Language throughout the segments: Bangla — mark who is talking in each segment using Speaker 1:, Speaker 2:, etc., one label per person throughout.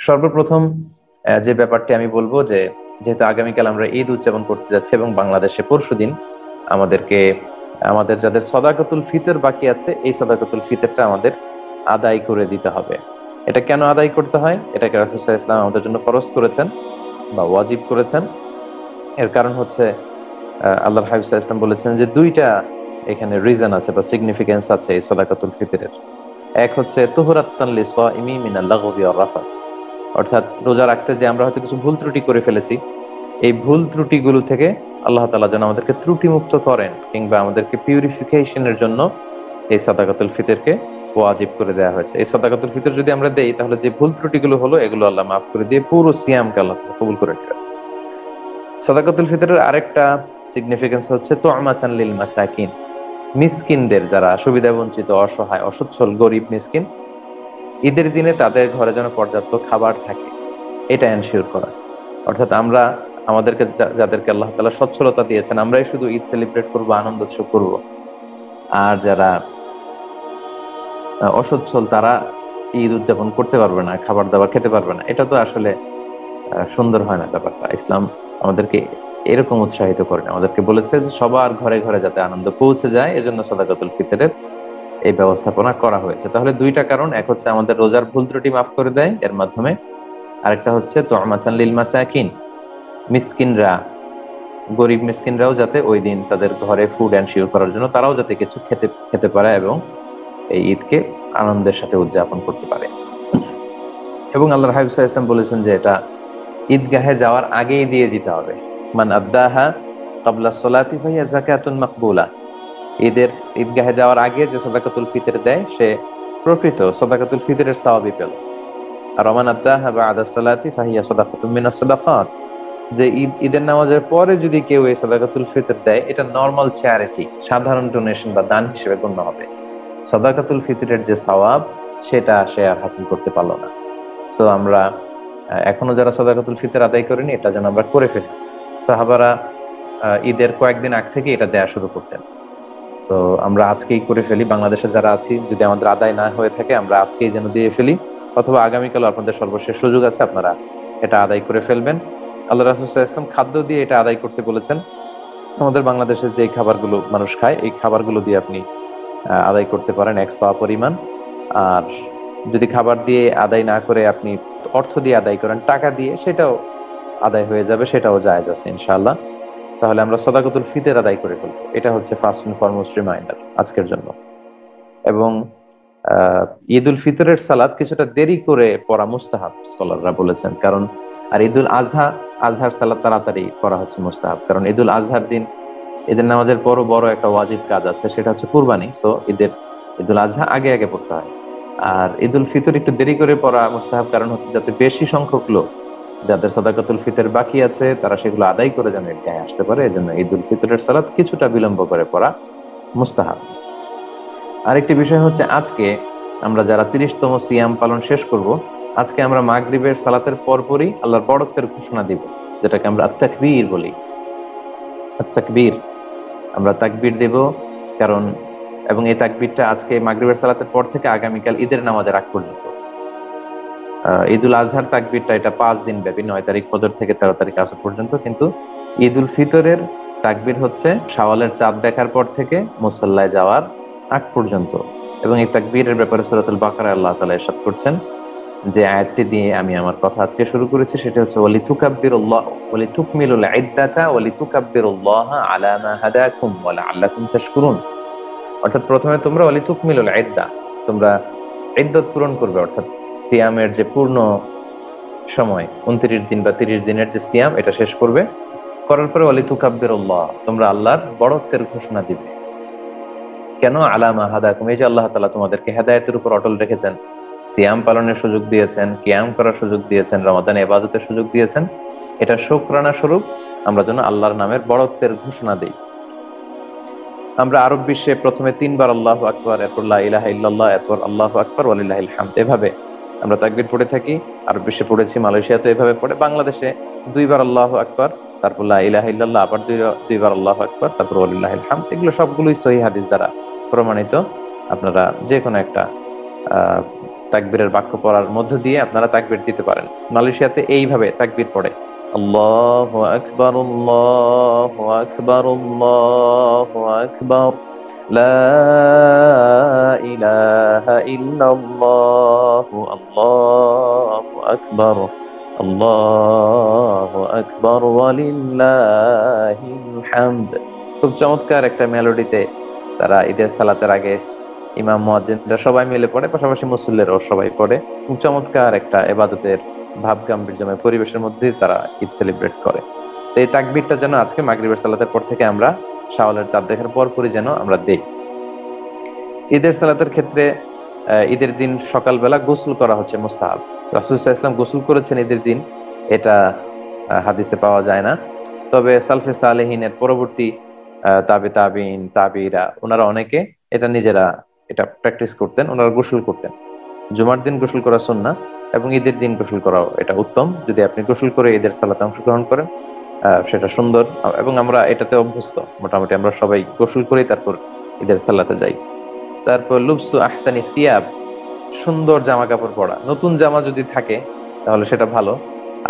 Speaker 1: সর্বপ্রথম যে ব্যাপারটি আমি বলবো যে, যেহেতু আগামীকাল আমরা ঈদ উদযাপন করতে যাচ্ছি এবং বাংলাদেশে পরশুদিন আমাদেরকে আমাদের যাদের সদাকতুল ফিতর বাকি আছে এই সদাকতুল ফিতরটা আমাদের আদায় করে দিতে হবে। এটা কেন আদায় করতে হয়? এটাকে রাসূল সাল্লাল্লাহু আলাইহি ওয়াসাল্লাম আমাদের জন্য ফরজ করেছেন বা ওয়াজিব করেছেন। এর কারণ হচ্ছে আল্লাহর হাবিব সাল্লাল্লাহু আলাইহি ওয়াসাল্লাম বলেছেন যে দুইটা এখানে রিজন আছে বা সিগনিফিকেন্স আছে এই সদাকতুল ফিতরের। এক হচ্ছে তুহরাত্তান লিসাইমি মিনাল লাগবি ওয়ার রাফাস, অর্থাৎ রোজা রাখতে যে আমরা হয়তো কিছু ভুল ত্রুটি করে ফেলেছি, এই ভুল ত্রুটিগুলো থেকে আল্লাহ তাআলা যেন আমাদেরকে ত্রুটি মুক্ত করেন কিংবা আমাদেরকে পিউরিফিকেশনের জন্য এই সাদাকাতুল ফিতরকে ওয়াজিব করে দেওয়া হয়েছে। এই সাদাকাতুল ফিতর যদি আমরা দেই তাহলে যে ভুল ত্রুটিগুলো হলো এগুলো আল্লাহ মাফ করে দিয়ে পুরো সিয়ামকে আল্লাহ তাআলা কবুল করে নেবেন। সাদাকাতুল ফিতরের আরেকটা সিগনিফিকেন্স হচ্ছে তু'মাতান লিল মাসাকিন, মিসকিনদের, যারা সুবিধা বঞ্চিত, অসহায়, অসচ্ছল, গরিব মিসকিন, ঈদের দিনে তাদের ঘরে যেন পর্যাপ্ত খাবার থাকে এটা এনশিওর করা। অর্থাৎ আমরা আমাদেরকে যাদেরকে আল্লাহ তাআলা সচ্ছলতা দিয়েছেন আমরাই শুধু ঈদ সেলিব্রেট করব, আনন্দ উৎসব করব, আর যারা অসচ্ছল তারা ঈদ উদযাপন করতে পারবে না, খাবার দাবার খেতে পারবে না, এটা তো আসলে সুন্দর হয় না ব্যাপারটা। ইসলাম আমাদেরকে এরকম উৎসাহিত করেন, আমাদেরকে বলেছে যে সবার ঘরে ঘরে যাতে আনন্দ পৌঁছে যায়, এজন্য সাদাকাতুল ফিতরের এই ব্যবস্থাপনা করা হয়েছে। তাহলে দুইটা কারণ, এক হচ্ছে আমাদের রোজার ভুল ত্রুটি মাফ করে দেয় এর মাধ্যমে, আরেকটা হচ্ছে তু'মাতান লিল মাসাকিন, মিসকিনরা, গরিব মিসকিনরাও যাতে ওই দিন তাদের ঘরে ফুড এনশিওর করার জন্য তারাও যাতে কিছু খেতে খেতে পারে এবং এই ঈদকে আনন্দের সাথে উদযাপন করতে পারে। এবং আল্লাহর হাবিব সাল্লাল্লাহু আলাইহি ওয়াসাল্লাম বলেছেন যে এটা ঈদগাহে যাওয়ার আগেই দিয়ে দিতে হবে। মান আদ্দাহা ক্বাবলা সলাতি ফাহিয়া যাকাতুন মাকবুলা, ঈদগাহে যাওয়ার আগে যে সাদাকাতুল ফিতর দেয় সে প্রকৃত সাদাকাতুল ফিতরের সওয়াবই পেল। আর ওমান আদ্দাহা বা'দা সলাতি ফাহিয়া সাদাকাতুম মিনাস সাদাকাত, যে ঈদের নামাজের পরে যদি কেউ এই সাদাকাতুল ফিতর দেয় এটা নরমাল চ্যারিটি, সাধারণ ডোনেশন বা দান হিসেবে গণ্য হবে। সাদাকাতুল ফিতরের যে সওয়াব সেটা সে আর হাসিল করতে পারলো না। সো আমরা এখনো যারা সাদাকাতুল ফিতর আদায় করেনি এটা যেন আমরা করে ফেলি। সাহাবারা ঈদের কয়েকদিন আগ থেকে এটা দেয়া শুরু করতেন। সো আমরা আজকেই করে ফেলি, বাংলাদেশে যারা আছি যদি আমাদের আদায় না হয়ে থাকে আমরা আজকেই যেন দিয়ে ফেলি, অথবা আগামীকাল আপনাদের সর্বশেষ সুযোগ আছে, আপনারা এটা আদায় করে ফেলবেন। আল্লাহ রাসূল সাল্লাল্লাহু আলাইহি ওয়াসাল্লাম খাদ্য দিয়ে এটা আদায় করতে বলেছেন। আমাদের বাংলাদেশের যে খাবারগুলো মানুষ খায় এই খাবারগুলো দিয়ে আপনি আদায় করতে পারেন এক সওয়াব পরিমাণ। আর যদি খাবার দিয়ে আদায় না করে আপনি অর্থ দিয়ে আদায় করেন, টাকা দিয়ে, সেটাও আদায় হয়ে যাবে, সেটাও জায়েজ আছে ইনশাআল্লাহ। তাহলে আমরা সাদাকাতুল ফিতর আদায় করে ফেলবো, এটা হচ্ছে ফার্স্ট এন্ড ফরমোস্ট রিমাইন্ডার আজকের জন্য। এবং ঈদুল ফিতরের সালাত কিছুটা দেরি করে পড়া মুস্তাহাব স্কলাররা বলেছেন, কারণ আর ঈদুল আজহার সালাত তাড়াতাড়ি পড়া হচ্ছে মুস্তাহাব, কারণ ঈদুল আজহার দিন ঈদের নামাজের পরও বড় একটা ওয়াজিব কাজ আছে, সেটা হচ্ছে কুরবানি। সো ঈদুল আজহা আগে আগে পড়তে হয়, আর ঈদুল ফিতর একটু দেরি করে পড়া মুস্তাহাব, কারণ হচ্ছে যাতে বেশি সংখ্যক লোক যাদের সাদাকাতুল ফিতর বাকি আছে তারা সেগুলো আদায় করে যেন ঈদগাহে আসতে পারে, এজন্য ঈদুল ফিতরের সালাত কিছুটা বিলম্ব করে পড়া মুস্তাহাব। আরেকটি বিষয় হচ্ছে আজকে আমরা যারা ৩০তম সিয়াম পালন শেষ করব, আজকে আমরা মাগরিবের সালাতের পরপরই আল্লাহর বড়ত্বের ঘোষণা দিব, যেটাকে আমরা আত-তাকবীর বলি। আত-তাকবীর, আমরা তাকবীর দেব, কারণ এবং এই তাকবীরটা আজকে মাগরিবের সালাতের পর থেকে আগামীকাল ঈদের নামাজের আগ পর্যন্ত। ঈদুল আজহার তাকবীরটা এটা 5 দিন ব্যাপী, 9 তারিখ ফজর থেকে 13 তারিখ আসর পর্যন্ত, কিন্তু ঈদুল ফিতরের তাকবীর হচ্ছে শাওয়ালের চাঁদ দেখার পর থেকে মুসল্লায় যাওয়ার আগ পর্যন্ত। এবং এই তাকবীরের ব্যাপারে সূরাতুল বাকারায় আল্লাহ তাআলা ইরশাদ করছেন, যে আয়াতটি দিয়ে আমি আমার কথা আজকে শুরু করেছি সেটা হচ্ছে ওয়ালিতুকাব্বিরুল্লাহ ওয়ালিতুকমিলুল ইদ্দাতা ওয়ালিতুকাব্বিরুল্লাহ আলা মা হাদাকুম ওয়া লাআল্লাকুম তাশকুরুন। অর্থাৎ প্রথমে তোমরা ওয়ালিতুকমিলুল ইদ্দা, তোমরা ইদ্দত পূরণ করবে, অর্থাৎ সিয়ামের যে পূর্ণ সময় 29 দিন বা 30 দিনের যে সিয়াম এটা শেষ করবে, করার পরে ওয়ালিতুকাব্বিরুল্লাহ, তোমরা আল্লাহর বড়ত্বের ঘোষণা দিবে। কেন? আলা মা হাদাকুম, এই যে আল্লাহ তাআলা তোমাদেরকে হেদায়েতের উপর অটল রেখেছেন, সিয়াম পালনের সুযোগ দিয়েছেন, কিয়াম করার সুযোগ দিয়েছেন, রমাদানে ইবাদতের সুযোগ দিয়েছেন, এটা শুকরানা স্বরূপ আমরা যেন আল্লাহর নামের বড়ত্বের ঘোষণা দেই। আমরা আরব বিশ্বে প্রথমে 3 বার আল্লাহু আকবার, এরপর লা ইলাহা ইল্লাল্লাহ, এরপর আল্লাহু আকবার ওয়ালিল্লাহিল হামদ, এভাবে আমরা তাকবীর পড়ে থাকি। আরব বিশ্বে পড়েছি, মালয়েশিয়াতে এভাবে পড়ে, বাংলাদেশে 2 বার আল্লাহু আকবার, তারপর লা ইলাহা ইল্লাল্লাহ, আবার 2 বার আল্লাহু আকবার, তারপর ওয়ালিল্লাহিল হামদ। এগুলো সবগুলোই সহিহ হাদিস দ্বারা প্রমাণিত। আপনারা যে কোনো একটা তাকবীরের বাক্য পড়ার মধ্য দিয়ে আপনারা তাকবীর দিতে পারেন। মালয়েশিয়াতে এইভাবে তাকবীর পড়ে, আল্লাহু আকবার, আল্লাহু আকবার, আল্লাহু আকবার, লা ইলাহা ইল্লাল্লাহু, আল্লাহু আকবার, আল্লাহু আকবার, ওয়ালিল্লাহিল হামদ। খুব চমৎকার একটা মেলোডিতে তারা ঈদের সালাতের আগে ইমাম মুয়াজ্জিনরা সবাই মিলে পড়ে, পাশাপাশি মুসল্লিরাও সবাই পড়ে। খুব চমৎকার একটা ইবাদতের ভাব গাম্ভীর্যময় পরিবেশের মধ্যে তারা ঈদ সেলিব্রেট করে। তো এই তাকবীরটা যেন আজকে মাগরিবের সালাতের পর থেকে আমরা শাওয়ালের চাঁদ দেখার পরপরই যেন আমরা দেই। ঈদের সালাতের ক্ষেত্রে ঈদের দিন সকালবেলা গোসল করা হচ্ছে মুস্তাহাব। রাসূল সাল্লাল্লাহু আলাইহি ওয়াসাল্লাম গোসল করেছেন ঈদের দিন, এটা হাদিসে পাওয়া যায় না। তবে সালফে সালেহিনের পরবর্তী তাবে তাবিন তাবিরা ওনারা অনেকে এটা নিজেরা এটা প্র্যাকটিস করতেন, ওনারা গোসল করতেন। জুমার দিন গোসল করা সুন্নাহ এবং ঈদের দিন গোসল করাও এটা উত্তম। যদি আপনি গোসল করে ঈদের সালাতে অংশগ্রহণ করেন সেটা সুন্দর, এবং আমরা এটাতে অভ্যস্ত। মোটামুটি আমরা সবাই গোসল করেই তারপর ঈদের সালাতে যাই। তারপর লুবসু আহসানি সিয়াব, সুন্দর জামা কাপড় পরা। নতুন জামা যদি থাকে তাহলে সেটা ভালো,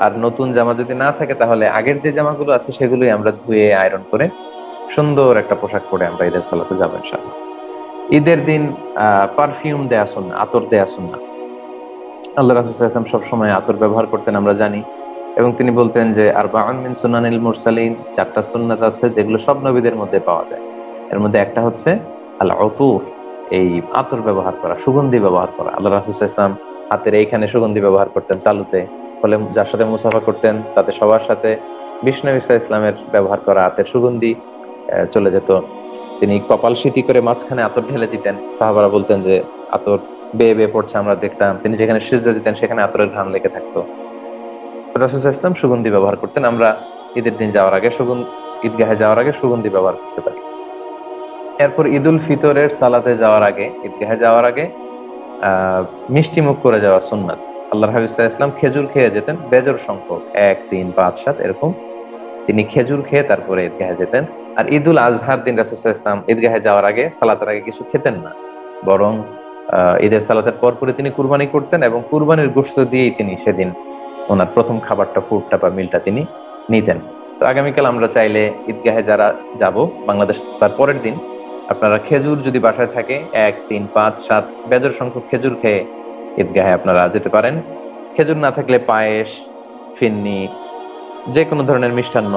Speaker 1: আর নতুন জামা যদি না থাকে তাহলে আগের যে জামাগুলো আছে সেগুলোই আমরা ধুয়ে আয়রন করে সুন্দর একটা পোশাক পরে আমরা ঈদের সালাতে যাবো ইনশাআল্লাহ। ঈদের দিন পারফিউম দেয়া সুন্নাহ, আতর দেয়া সুন্নাহ। আল্লাহ রাসূল সাল্লাল্লাহু আলাইহি ওয়াসাল্লাম সবসময় আতর ব্যবহার করতেন আমরা জানি, এবং তিনি বলতেন যে আরবাউন মিন সুনানিল মুরসালিন, 4টা সুন্নাত আছে যেগুলো সব নবীদের মধ্যে পাওয়া যায়। এর মধ্যে একটা হচ্ছে আল উতুর, এই আতর ব্যবহার করা, সুগন্ধি ব্যবহার করা। আল্লাহ রাসূল সাল্লাল্লাহু আলাইহি ওয়াসাল্লাম হাতের এইখানে সুগন্ধি ব্যবহার করতেন তালুতে, ফলে যার সাথে মুসাফা করতেন তাতে সবার সাথে বিষ্ণু ঈসা ইসলামের ব্যবহার করা হাতের সুগন্ধি চলে যেত। তিনি কপাল সিথি করে মাঝখানে আতর ঢেলে দিতেন, সাহাবারা বলতেন যে আতর বেয়ে বেয়ে পড়ছে, আমরা দেখতাম। তিনি যেখানে সিজদা দিতেন সেখানে আতরের ঘ্রাণ লেগে থাকতো। রাসূল সাল্লাল্লাহু আলাইহি ওয়াসাল্লাম সুগন্ধি ব্যবহার করতেন। আমরা ঈদের দিন যাওয়ার আগে ঈদগাহে যাওয়ার আগে সুগন্ধি ব্যবহার করতে পারি। এরপর ঈদুল ফিতরের সালাতে যাওয়ার আগে, ঈদগাহে যাওয়ার আগে মিষ্টি মুখ করে যাওয়া সুন্নাত। আল্লাহর হাবিব সাল্লাল্লাহু আলাইহি ওয়াসাল্লাম খেজুর খেয়ে যেতেন বেজোড় সংখ্যক, 1, 3, 5, 7 এরকম। তিনি খেজুর খেয়ে তারপরে ঈদগাহে যেতেন। আর ঈদুল আজহার দিন রাসূল সাল্লাল্লাহু আলাইহি ওয়াসাল্লাম ঈদগাহে যাওয়ার আগে, সালাতের আগে কিছু খেতেন না, বরং ঈদের সালাতের পরপরই তিনি কুরবানি করতেন, এবং কুরবানির গোশত দিয়েই তিনি সেদিন ওনার প্রথম খাবারটা, ফুডটা বা মিলটা তিনি নিতেন। তো আগামীকাল আমরা চাইলে ঈদগাহে যারা যাব বাংলাদেশ, তার পরের দিন আপনারা খেজুর যদি বাসায় থাকে 1, 3, 5, 7 বেজোড় সংখ্যক খেজুর খেয়ে ঈদগাহে আপনারা যেতে পারেন। খেজুর না থাকলে পায়েস, ফিন্নি, যে কোনো ধরনের মিষ্টান্ন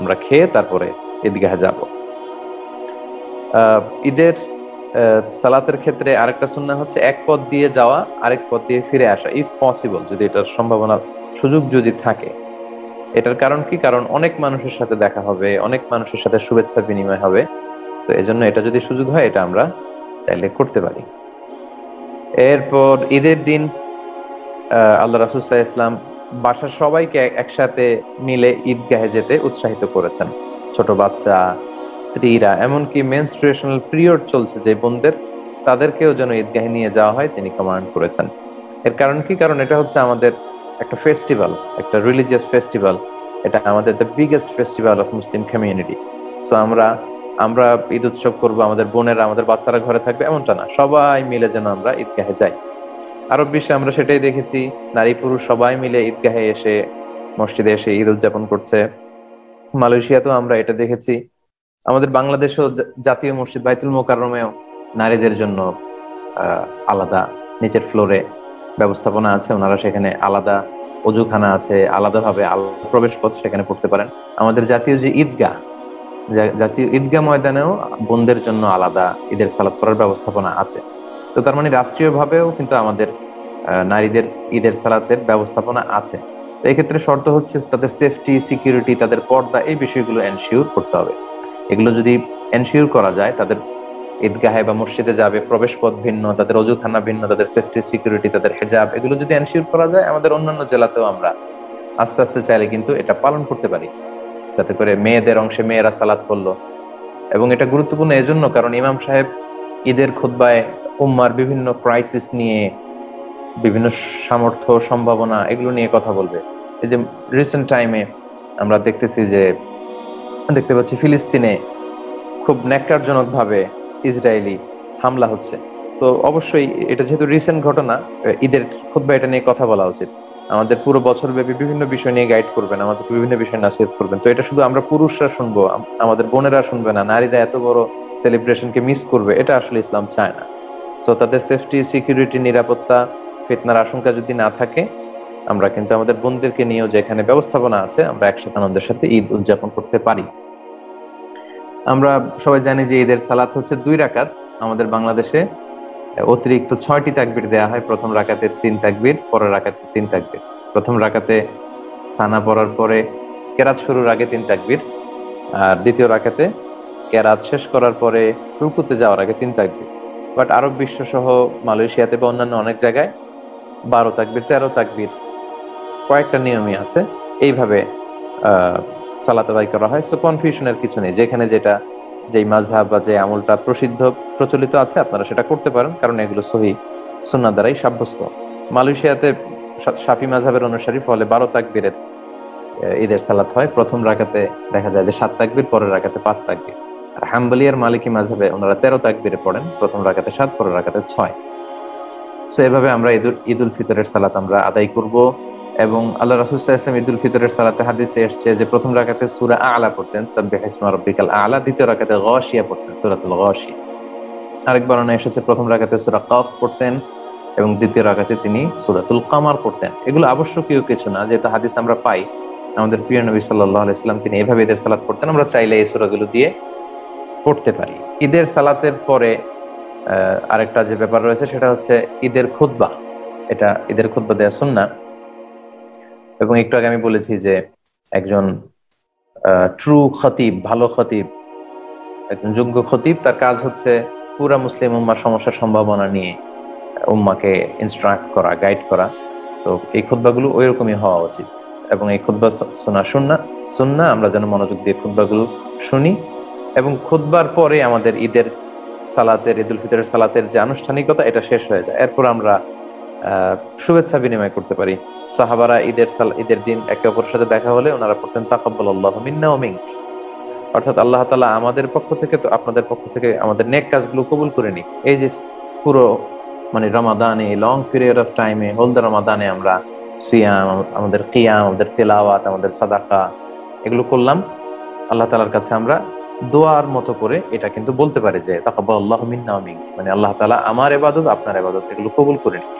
Speaker 1: আমরা খেয়ে তারপরে ঈদগাহে যাব। ঈদের সালাতের ক্ষেত্রে আরেকটা সুন্নাহ হচ্ছে এক পথ দিয়ে যাওয়া আরেক পথ দিয়ে ফিরে আসা, ইফ পসিবল, যদি এটার সম্ভাবনা সুযোগ যদি থাকে। এটার কারণ কি? কারণ অনেক মানুষের সাথে দেখা হবে, অনেক মানুষের সাথে শুভেচ্ছা বিনিময় হবে। তো এজন্য এটা যদি সুযোগ হয় এটা আমরা চাইলে করতে পারি। এরপর ঈদের দিন আল্লাহ রাসূল সাল্লাল্লাহু আলাইহি ওয়াসাল্লাম বাসার সবাইকে একসাথে মিলে ঈদগাহে যেতে উৎসাহিত করেছেন। ছোট বাচ্চা, স্ত্রীরা, এমনকি মেনস্ট্রুয়েশনাল পিরিয়ড চলছে যে বোনদের, তাদেরকেও যেন ঈদগাহে নিয়ে যাওয়া হয় তিনি কমান্ড করেছেন। এর কারণ কি? কারণ এটা হচ্ছে আমাদের একটা ফেস্টিভ্যাল, একটা রিলিজিয়াস ফেস্টিভ্যাল। এটা আমাদের the biggest festival of Muslim community. So আমরা ঈদ উৎসব করবো, আমাদের বোনেরা, আমাদের বাচ্চারা ঘরে থাকবে এমনটা না, সবাই মিলে যেন আমরা ঈদগাহে যাই। আরব বিশ্বে আমরা সেটাই দেখেছি, নারী পুরুষ সবাই মিলে ঈদগাহে এসে, মসজিদে এসে ঈদ উদযাপন করছে। মালয়েশিয়াতেও আমরা এটা দেখেছি। আমাদের বাংলাদেশেও জাতীয় মসজিদ বাইতুল মোকাররমেও নারীদের জন্য আলাদা নিচের ফ্লোরে ব্যবস্থাপনা আছে, ওনারা সেখানে আলাদা অজুখানা আছে, আলাদাভাবে প্রবেশ পথ, সেখানে পড়তে পারেন। আমাদের জাতীয় যে ঈদগাহ, জাতীয় ঈদগাহ ময়দানেও বোনদের জন্য আলাদা ঈদের সালাত করার ব্যবস্থাপনা আছে। তো তার মানে রাষ্ট্রীয়ভাবেও কিন্তু আমাদের নারীদের ঈদের সালাতের ব্যবস্থাপনা আছে। তো এক্ষেত্রে শর্ত হচ্ছে তাদের সেফটি, সিকিউরিটি, তাদের পর্দা, এই বিষয়গুলো এনশিওর করতে হবে। এগুলো যদি এনশিওর করা যায়, তাদের ঈদগাহে বা মসজিদে যাবে প্রবেশ পথ ভিন্ন, তাদের অজুখানা ভিন্ন, তাদের সেফটি, সিকিউরিটি, তাদের হেজাব, এগুলো যদি এনশিওর করা যায়, আমাদের অন্যান্য জেলাতেও আমরা আস্তে আস্তে চাইলে কিন্তু এটা পালন করতে পারি, যাতে করে মেয়েদের অংশে মেয়েরা সালাত পড়লো। এবং এটা গুরুত্বপূর্ণ এজন্য কারণ ইমাম সাহেব ঈদের খুতবায় উম্মার বিভিন্ন ক্রাইসিস নিয়ে, বিভিন্ন সামর্থ্য, সম্ভাবনা, এগুলো নিয়ে কথা বলবে। এই যে রিসেন্ট টাইমে আমরা দেখতে পাচ্ছি ফিলিস্তিনে খুব ন্যাক্কারজনক ভাবে ইসরায়েলি হামলা হচ্ছে। তো অবশ্যই এটা যেহেতু রিসেন্ট ঘটনা, ঈদের খুতবা এটা নিয়ে কথা বলা উচিত। আমাদের পুরো বছর ব্যাপী বিভিন্ন বিষয় নিয়ে গাইড করবেন, আমাদেরকে বিভিন্ন বিষয় নাসিহত করবেন। তো এটা শুধু আমরা পুরুষরা শুনবো, আমাদের বোনেরা শুনবে না, নারীরা এত বড় সেলিব্রেশনকে মিস করবে, এটা আসলে ইসলাম চায় না। সো তাদের সেফটি, সিকিউরিটি, নিরাপত্তা, ফিতনার আশঙ্কা যদি না থাকে, আমরা কিন্তু আমাদের বোনদেরকে নিয়েও যেখানে ব্যবস্থাপনা আছে আমরা একসাথে আনন্দের সাথে ঈদ উদযাপন করতে পারি। আমরা সবাই জানি যে ঈদের সালাত হচ্ছে 2 রাকাত। আমাদের বাংলাদেশে অতিরিক্ত 6টি তাকবীর দেয়া হয়। প্রথম রাকাতে 3 তাকবীর, পরের রাকাতে 3 তাকবীর। প্রথম রাকাতে সানা পড়ার পরে কেরাত শুরুর আগে 3 তাকবীর, আর দ্বিতীয় রাকাতে কেরাত শেষ করার পরে রুকুতে যাওয়ার আগে 3 তাকবীর। বাট আরব বিশ্ব সহ মালয়েশিয়াতে বা অন্যান্য অনেক জায়গায় 12 তাকবীর, 13 তাকবীর, কয়েকটা নিয়মই আছে। এইভাবে আহ সালাত আদায় করা হয়। সো কনফিউশনের কিছু নেই, যেখানে যেটা, যেই মাযহাব বা যে আমলটা প্রচলিত আছে আপনারা সেটা করতে পারেন, কারণ এগুলো সহিহ সুন্নাহ দ্বারাই সাব্যস্ত। মালয়েশিয়াতে শাফি মাযহাবের অনুসারী, ফলে 12 তাকবীরের ঈদের সালাত হয়। প্রথম রাকাতে দেখা যায় যে 7 তাকবীর, পরের রাকাতে 5 তাকবীর। আর হাম্বলি আর মালিকি মাযহাবে ওনারা 13 তাকবীরে পড়েন, প্রথম রাকাতে 7, পরের রাকাতে 6। সো এভাবে আমরা ঈদুল ফিতরের সালাত আমরা আদায় করব। এবং আল্লাহ রাসূল সাল্লাল্লাহু আলাইহি ওয়াসাল্লাম ঈদুল ফিতরের সালাতে হাদিসে এসেছে যে প্রথম রাকাতে সূরা আ'লা পড়তেন, সাব্বিহ ইসমা রাব্বিকাল আ'লা। দ্বিতীয় রাকাতে গাশিয়া পড়তেন, সূরাতুল গাশিয়া। আরেক বর্ণনায় এসেছে প্রথম রাকাতে সূরা কাফ পড়তেন এবং দ্বিতীয় রাকাতে তিনি সূরাতুল কামার পড়তেন। এগুলো আবশ্যকীয় কিছু না, যেহেতু হাদিস আমরা পাই। আমাদের প্রিয় নবী সাল্লাল্লাহু আলাইহি ওয়াসাল্লাম তিনি এভাবে ঈদের সালাত পড়তেন, আমরা চাইলে এই সূরাগুলো দিয়ে পড়তে পারি। ঈদের সালাতের পরে আরেকটা যে ব্যাপার রয়েছে সেটা হচ্ছে ঈদের খুতবা। এটা ঈদের খুতবা দেয়া সুন্নাহ। এবং একটু আগে আমি বলেছি যে একজন ট্রু খতিব, ভালো খতিব, একজন যোগ্য খতিব, তার কাজ হচ্ছে পুরা মুসলিম উম্মার সমস্যার সম্ভাবনা নিয়ে উম্মাকে ইনস্ট্রাক্ট করা, গাইড করা। তো এই খুতবাগুলো ওই রকমই হওয়া উচিত। এবং এই খুতবা শোনা সুন্নাহ, আমরা যেন মনোযোগ দিয়ে খুতবাগুলো শুনি। এবং খুতবার পরে আমাদের ঈদের সালাতের, ঈদুল ফিতরের সালাতের যে আনুষ্ঠানিকতা, এটা শেষ হয়ে যায়। এরপর আমরা শুভেচ্ছা বিনিময় করতে পারি। সাহাবারা ঈদের দিন একে অপরের সাথে দেখা হলে ওনারা পড়তেন তাকাব্বালাল্লাহু মিন্না ওয়া মিনক, অর্থাৎ আল্লাহ তাআলা আমাদের পক্ষ থেকে তো আপনাদের পক্ষ থেকে আমাদের নেক কাজগুলো কবুল করে নিক। এই যে পুরো মানে রমাদানে, লং পিরিয়ড অফ টাইমে, হোল দ্য রমাদানে আমরা সিয়াম, আমাদের কিয়াম, আমাদের তেলাওয়াত, আমাদের সাদাকা, এগুলো করলাম। আল্লাহ তাআলার কাছে আমরা দোয়ার মতো করে এটা কিন্তু বলতে পারি যে তাকাব্বালাল্লাহু মিন্না ওয়া মিনক, মানে আল্লাহ তাআলা আমার ইবাদত, আপনার ইবাদত, এগুলো কবুল করে নিক।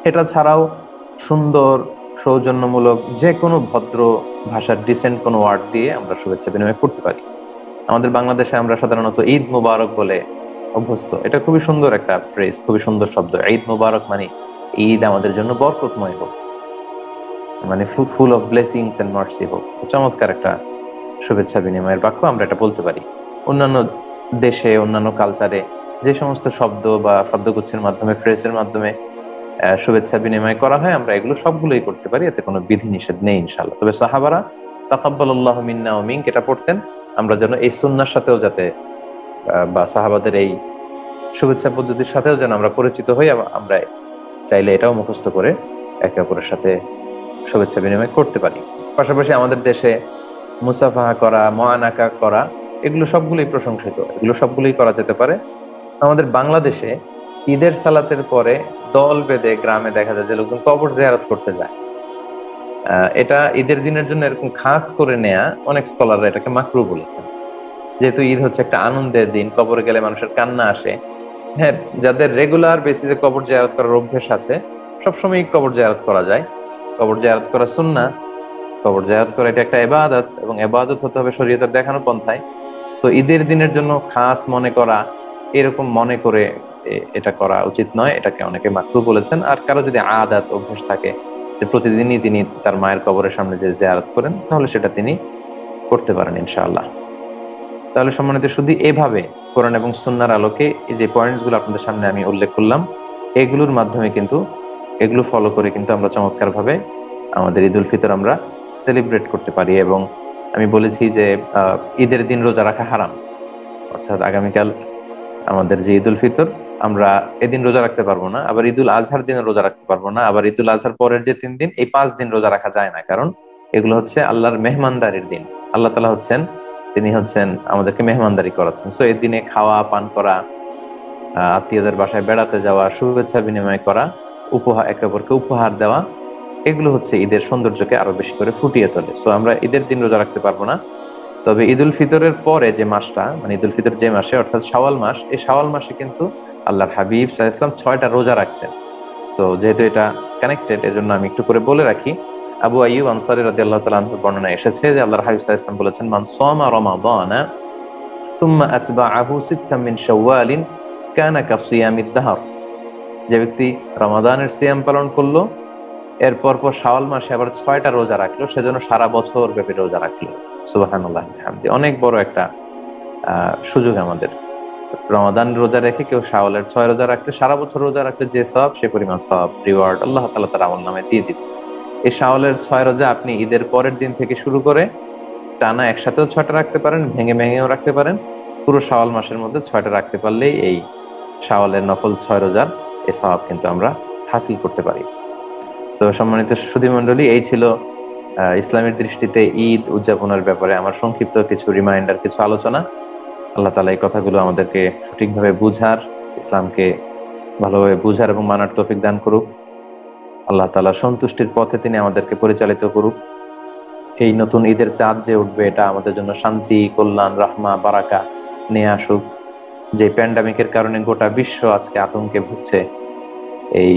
Speaker 1: এটা ছাড়াও সুন্দর, সৌজন্যমূলক যে কোনো ভদ্র ভাষার ডিসেন্ট কোনো ওয়ার্ড দিয়ে আমরা শুভেচ্ছা বিনিময় করতে পারি। আমাদের বাংলাদেশে আমরা সাধারণত ঈদ মুবারক বলে অভ্যস্ত। এটা খুবই সুন্দর একটা ফ্রেজ, খুবই সুন্দর শব্দ। ঈদ মুবারক মানে ঈদ আমাদের জন্য বরকতময় হোক, মানে full of blessings and mercy হোক। চমৎকার একটা শুভেচ্ছা বিনিময়ের বাক্য, আমরা এটা বলতে পারি। অন্যান্য দেশে, অন্যান্য কালচারে যে সমস্ত শব্দ বা শব্দগুচ্ছের মাধ্যমে, ফ্রেজের মাধ্যমে শুভেচ্ছা বিনিময় করা হয়, আমরা এগুলো সবগুলোই করতে পারি, এতে কোনো বিধি নিষেধ নেই ইনশাআল্লাহ। তবে সাহাবারা তাকাব্বালাল্লাহু মিন্না ওয়া মিনক এটা পড়তেন। আমরা যেন এই সুন্নাহর সাথেও যাতে বা সাহাবাদের এই শুভেচ্ছা পদ্ধতির সাথেও যেন আমরা পরিচিত হই, আমরা চাইলে এটাও মুখস্থ করে একে অপরের সাথে শুভেচ্ছা বিনিময় করতে পারি। পাশাপাশি আমাদের দেশে মুসাফাহা করা, মুআনাকা করা, এগুলো সবগুলোই প্রশংসিত, এগুলো সবগুলোই করা যেতে পারে। আমাদের বাংলাদেশে ঈদের সালাতের পরে দল বেঁধে গ্রামে দেখা যায় যে লোকজন কবর জিয়ারত করতে যায়। এটা ঈদের দিনের জন্য এরকম খাস করে নেয়া অনেক স্কলাররা এটাকে মাকরুহ বলেছেন। যেহেতু ঈদ হচ্ছে একটা আনন্দের দিন, কবরে গেলে মানুষের কান্না আসে। হ্যাঁ, যাদের রেগুলার বেসিসে কবর জিয়ারত করার অভ্যেস আছে, সবসময় কবর জিয়ারত করা যায়। কবর জিয়ারত করা সুন্নাহ, কবর জিয়ারত করা এটা একটা ইবাদত, এবং ইবাদত হতে হবে শরীয়তের দেখানো পন্থায়। সো ঈদের দিনের জন্য খাস মনে করা, এরকম মনে করে এটা করা উচিত নয়, এটাকে অনেকে মাকরুহ বলেছেন। আর কারো যদি আদাত, অভ্যাস থাকে যে প্রতিদিনই তিনি তার মায়ের কবরের সামনে যে জিয়ারত করেন, তাহলে সেটা তিনি করতে পারেন ইনশাআল্লাহ। তাহলে সম্মানিত শুধু এভাবে কোরআন এবং সুন্নাহর আলোকে এই যে পয়েন্টসগুলো আপনাদের সামনে আমি উল্লেখ করলাম, এগুলোর মাধ্যমে কিন্তু, এগুলো ফলো করে কিন্তু আমরা চমৎকারভাবে আমাদের ঈদুল ফিতর আমরা সেলিব্রেট করতে পারি। এবং আমি বলেছি যে ঈদের দিন রোজা রাখা হারাম, অর্থাৎ আগামীকাল আমাদের যে ঈদুল ফিতর, আমরা এদিন রোজা রাখতে পারবো না। আবার ঈদুল আজহার দিনে রোজা রাখতে পারবো না। আবার ঈদুল আজহার পরের যে 3 দিন, এই 5 দিন রোজা রাখা যায় না, কারণ এগুলো হচ্ছে আল্লাহর মেহমানদারির দিন। আল্লাহ তাআলা হচ্ছেন, তিনি হচ্ছেন আমাদেরকে মেহমানদারি করাচ্ছেন। সো এই দিনে খাওয়া পান করা, আত্মীয়দের বাসায় বেড়াতে যাওয়া, শুভেচ্ছা বিনিময় করা, উপহার, একে অপরকে উপহার দেওয়া, এগুলো হচ্ছে ঈদের সৌন্দর্যকে আরো বেশি করে ফুটিয়ে তোলে। সো আমরা ঈদের দিন রোজা রাখতে পারবো না, তবে ঈদুল ফিতরের পরে যে মাসটা, মানে ঈদুল ফিতর যে মাসে, অর্থাৎ শাওয়াল মাস, এই শাওয়াল মাসে কিন্তু আল্লাহর হাবিব সাল্লাল্লাহু আলাইহি ওয়াসাল্লাম 6টা রোজা রাখতেন। সো যেহেতু এটা কানেক্টেড, এজন্য আমি একটু করে বলে রাখি। আবু আইয়ুব আনসারী রাদিয়াল্লাহু তাআলা আনহুর বর্ণনায় এসেছে যে আল্লাহর হাবিব সাল্লাল্লাহু আলাইহি ওয়াসাল্লাম বলেছেন, মান সামা রমাদানা সুম্মা আতবাআহু সিত্তাম মিন শাওয়ালিন কানা কাসিয়ামিদ দাহর। যে ব্যক্তি রমাদানের সিয়াম পালন করলো, এর পর শাওয়াল মাসে আবার 6টা রোজা রাখলো, সেজন্য সারা বছর ব্যাপী রোজা রাখলো। সুবহানাল্লাহ বিহামদি। অনেক বড় একটা সুযোগ আমাদের। রমাদান রোজা রেখে কেউ শাওয়ালের 6 রোজা রাখলে, সারা বছর রোজা রাখলে যে সওয়াব, সে পরিমাণ সওয়াব রিওয়ার্ড আল্লাহ তাআলা তার আমলনামায় দিয়ে দিবে। এই শাওয়ালের 6 রোজা আপনি ঈদের পরের দিন থেকে শুরু করে টানা একসাথেও 6টা রাখতে পারেন, ভেঙে ভেঙেও রাখতে পারেন। পুরো শাওয়াল মাসের মধ্যে 6টা রাখতে পারলেই এই শাওয়ালের নফল 6 রোজার এই সওয়াব কিন্তু আমরা হাসিল করতে পারি। তো সম্মানিত সুধী মণ্ডলী, এই ছিল ইসলামের দৃষ্টিতে ঈদ উদযাপনের ব্যাপারে আমার সংক্ষিপ্ত কিছু রিমাইন্ডার, কিছু আলোচনা। আল্লাহ তাআলা এই কথাগুলো আমাদেরকে সঠিকভাবে বুঝার, ইসলামকে ভালোভাবে বুঝার এবং মানার তৌফিক দান করুক। আল্লাহ তাআলা সন্তুষ্টির পথে তিনি আমাদেরকে পরিচালিত করুক। এই নতুন ঈদের চাঁদ যে উঠবে, এটা আমাদের জন্য শান্তি, কল্যাণ, রাহমা, বারাকা নিয়ে আসুক। যে প্যান্ডামিকের কারণে গোটা বিশ্ব আজকে আতঙ্কে ভুগছে, এই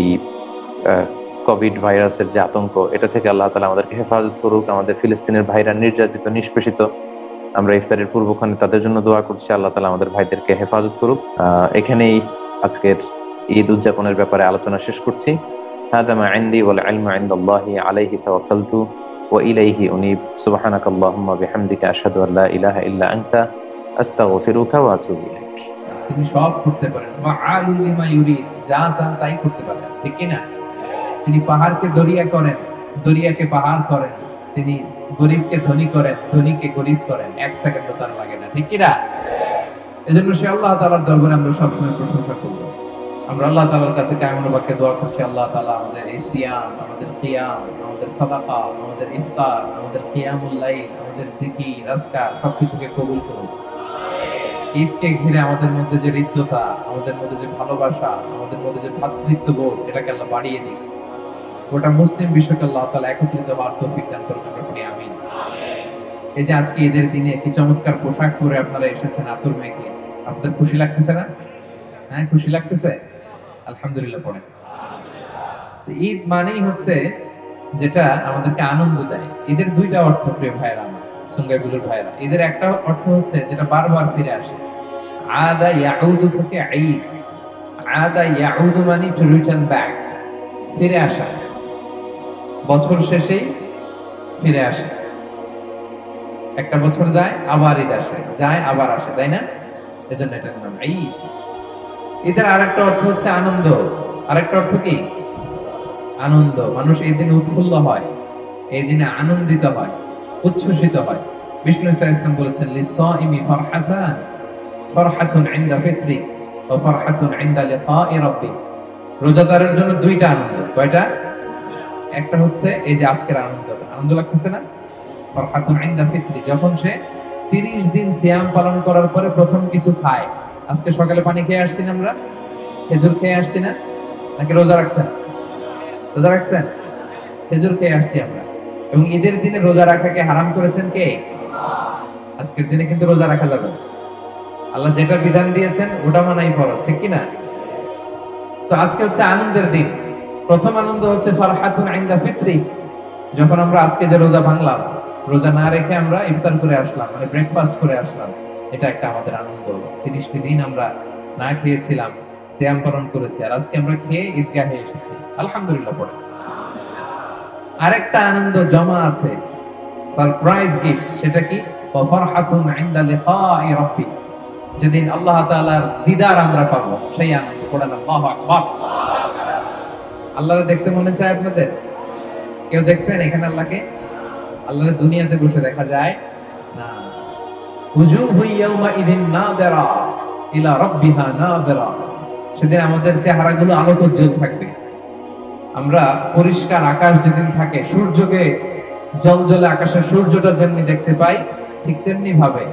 Speaker 1: কোভিড ভাইরাসের যে আতঙ্ক, এটা থেকে আল্লাহ তাআলা আমাদেরকে হেফাজত করুক। আমাদের ফিলিস্তিনের ভাইরা নির্যাতিত, নিষ্পেষিত, আমরা ইফতারের পূর্বক্ষণে তাদের জন্য দোয়া করছি, আল্লাহ তাআলা আমাদের ভাইদেরকে হেফাজত করুক। এখানেই আজকের ঈদ উদযাপনের ব্যাপারে আলোচনা শেষ করছি। হাদা মা ইনদি ওয়াল ইলমু ইনদাল্লাহি আলাইহি তাওয়াক্কালতু ওয়া ইলাইহি উনীব। সুবহানাকাল্লাহুম্মা বিহামদিকা আশহাদু আল লা ইলাহা ইল্লা আনতা আস্তাগফিরুকা ওয়া আতুবু ইলাইক।
Speaker 2: তিনি সব করতে পারেন, ফাআলুল লিমা ইউরিদ, যা চান তাই করতে পারেন, ঠিক কি না? তিনি পাহাড়কে দরিয়া করেন, দরিয়াকে পাহাড় করেন, তিনি গরিবকে ধনী করেন, ধনীকে গরিব করেন, এক সেকেন্ডও তার লাগে না, ঠিক কি না? এজন্য সে আল্লাহ তাআলার দরবারে আমরা সবসময় প্রশংসা করব। আমরা আল্লাহ তাআলার কাছে কায়মুল বাক্যে দোয়া করছি, আল্লাহ তাআলা আমাদের এই সিয়াম, আমাদের কিয়াম, আমাদের সাদাকা, আমাদের ইফতার, আমাদের কিয়ামুল লাইল, আমাদের জিকির, আজকার সবকিছুকে কবুল করুন। ঈদকে ঘিরে আমাদের মধ্যে যে হৃদ্যতা, আমাদের মধ্যে যে ভালোবাসা, আমাদের মধ্যে যে ভ্রাতৃত্ববোধ, এটাকে আল্লাহ বাড়িয়ে দিন। গোটা মুসলিম বিশ্বকে আল্লাহ তাআলা একত্রিত হওয়ার তৌফিক দান করুন, আমরা পড়ি আমিন। এই যে আজকে ঈদের দিনে কি চমৎকার পোশাক পরে আপনারা এসেছেন আতর মেখে, আপনাদের খুশি লাগতেছে না? হ্যাঁ, খুশি লাগতেছে? আলহামদুলিল্লাহ পড়েন। ঈদ মানেই হচ্ছে যেটা আমাদেরকে আনন্দ দেয়। ঈদের দুইটা অর্থ, প্রিয় ভাইরা আমার, সুঙ্গাইগুলোর ভাইরা। ঈদের একটা অর্থ হচ্ছে যেটা বারবার ফিরে আসে, আদা ইয়াউদু থেকে ঈদ। আদা ইয়াউদু মানে টু রিটার্ন ব্যাক, ফিরে আসা। বছর শেষেই ফিরে আসে, একটা বছর যায় আবার ঈদ আসে, যায় আবার আসে, তাই না? এজন্য এটার নাম ঈদ। ঈদের আরেকটা অর্থ হচ্ছে আনন্দ। আরেকটা অর্থ কি? আনন্দ। মানুষ এই দিনে উৎফুল্ল হয়, এই দিনে আনন্দিত হয়, উচ্ছ্বসিত হয়। বিষ্ণু সাল্লাল্লাহু আলাইহি ওয়াসাল্লাম বলেছেন, লিস-সাইমি ফারহাতান, ফারহাতুন ইনদা ফিত্রি ওয়া ফারহাতুন ইনদা লিকাই রাব্বি। রোজাদারের জন্য দুইটা আনন্দ। কয়টা? একটা হচ্ছে এই যে আজকের আনন্দ, আনন্দ লাগতেছে না? ফারহাতুন ইনদা ফিত্রি, যখন সে 30 দিন সিয়াম পালন করার পরে প্রথম কিছু খায়। আজকে সকালে পানি খেয়ে আসছি না আমরা, খেজুর খেয়ে আসছি না, নাকি রোজা রাখছেন? রোজা রাখছেন? খেজুর খেয়ে আসছি আমরা। এবং ঈদের দিনে রোজা রাখাকে হারাম করেছেন কে? আজকের দিনে কিন্তু রোজা রাখা যাবে না। আল্লাহ যেটা বিধান দিয়েছেন ওটা মানাই ফরজ, ঠিক কি না? তো আজকে হচ্ছে আনন্দের দিন। প্রথম আনন্দ হচ্ছে ফারহাতুন ইনদা ফিত্রি, যখন আমরা আজকে যে রোজা ভাঙলাম, রোজা না রেখে আমরা ইফতার করে আসলাম, মানে ব্রেকফাস্ট করে আসলাম, এটা একটা আমাদের আনন্দ। 30টি দিন আমরা না খেয়েছিলাম, সিয়াম পালন করেছি, আর আজকে আমরা খেয়ে ঈদগাহে এসেছি, আলহামদুলিল্লাহ পড়ে। আরেকটা আনন্দ জমা আছে, সারপ্রাইজ গিফট। সেটা কি? ওয়া ফারহাতুন ইনদা লিকাই রাব্বি, যেদিন আল্লাহ তাআলার দিদার আমরা পাবো, সেই আনন্দ। পড়েন আল্লাহু আকবার। আল্লাহকে দেখতে মনে চায় আপনাদের? কেউ দেখছেন এখানে আল্লাহকে? আল্লাহর দুনিয়াতে বসে দেখা যায় না। উজুহু ইয়াউমা ইদিন নাযিরা ইলা রাব্বিহা নাযিরা, সেদিন আমাদের চেহারাগুলো আলোকোজ্জ্বল থাকবে। আমরা পরিষ্কার আকাশ যেদিন থাকে, সূর্যকে জ্বলজ্বলে আকাশের সূর্যটা যেমনি দেখতে পাই, ঠিক তেমনি ভাবে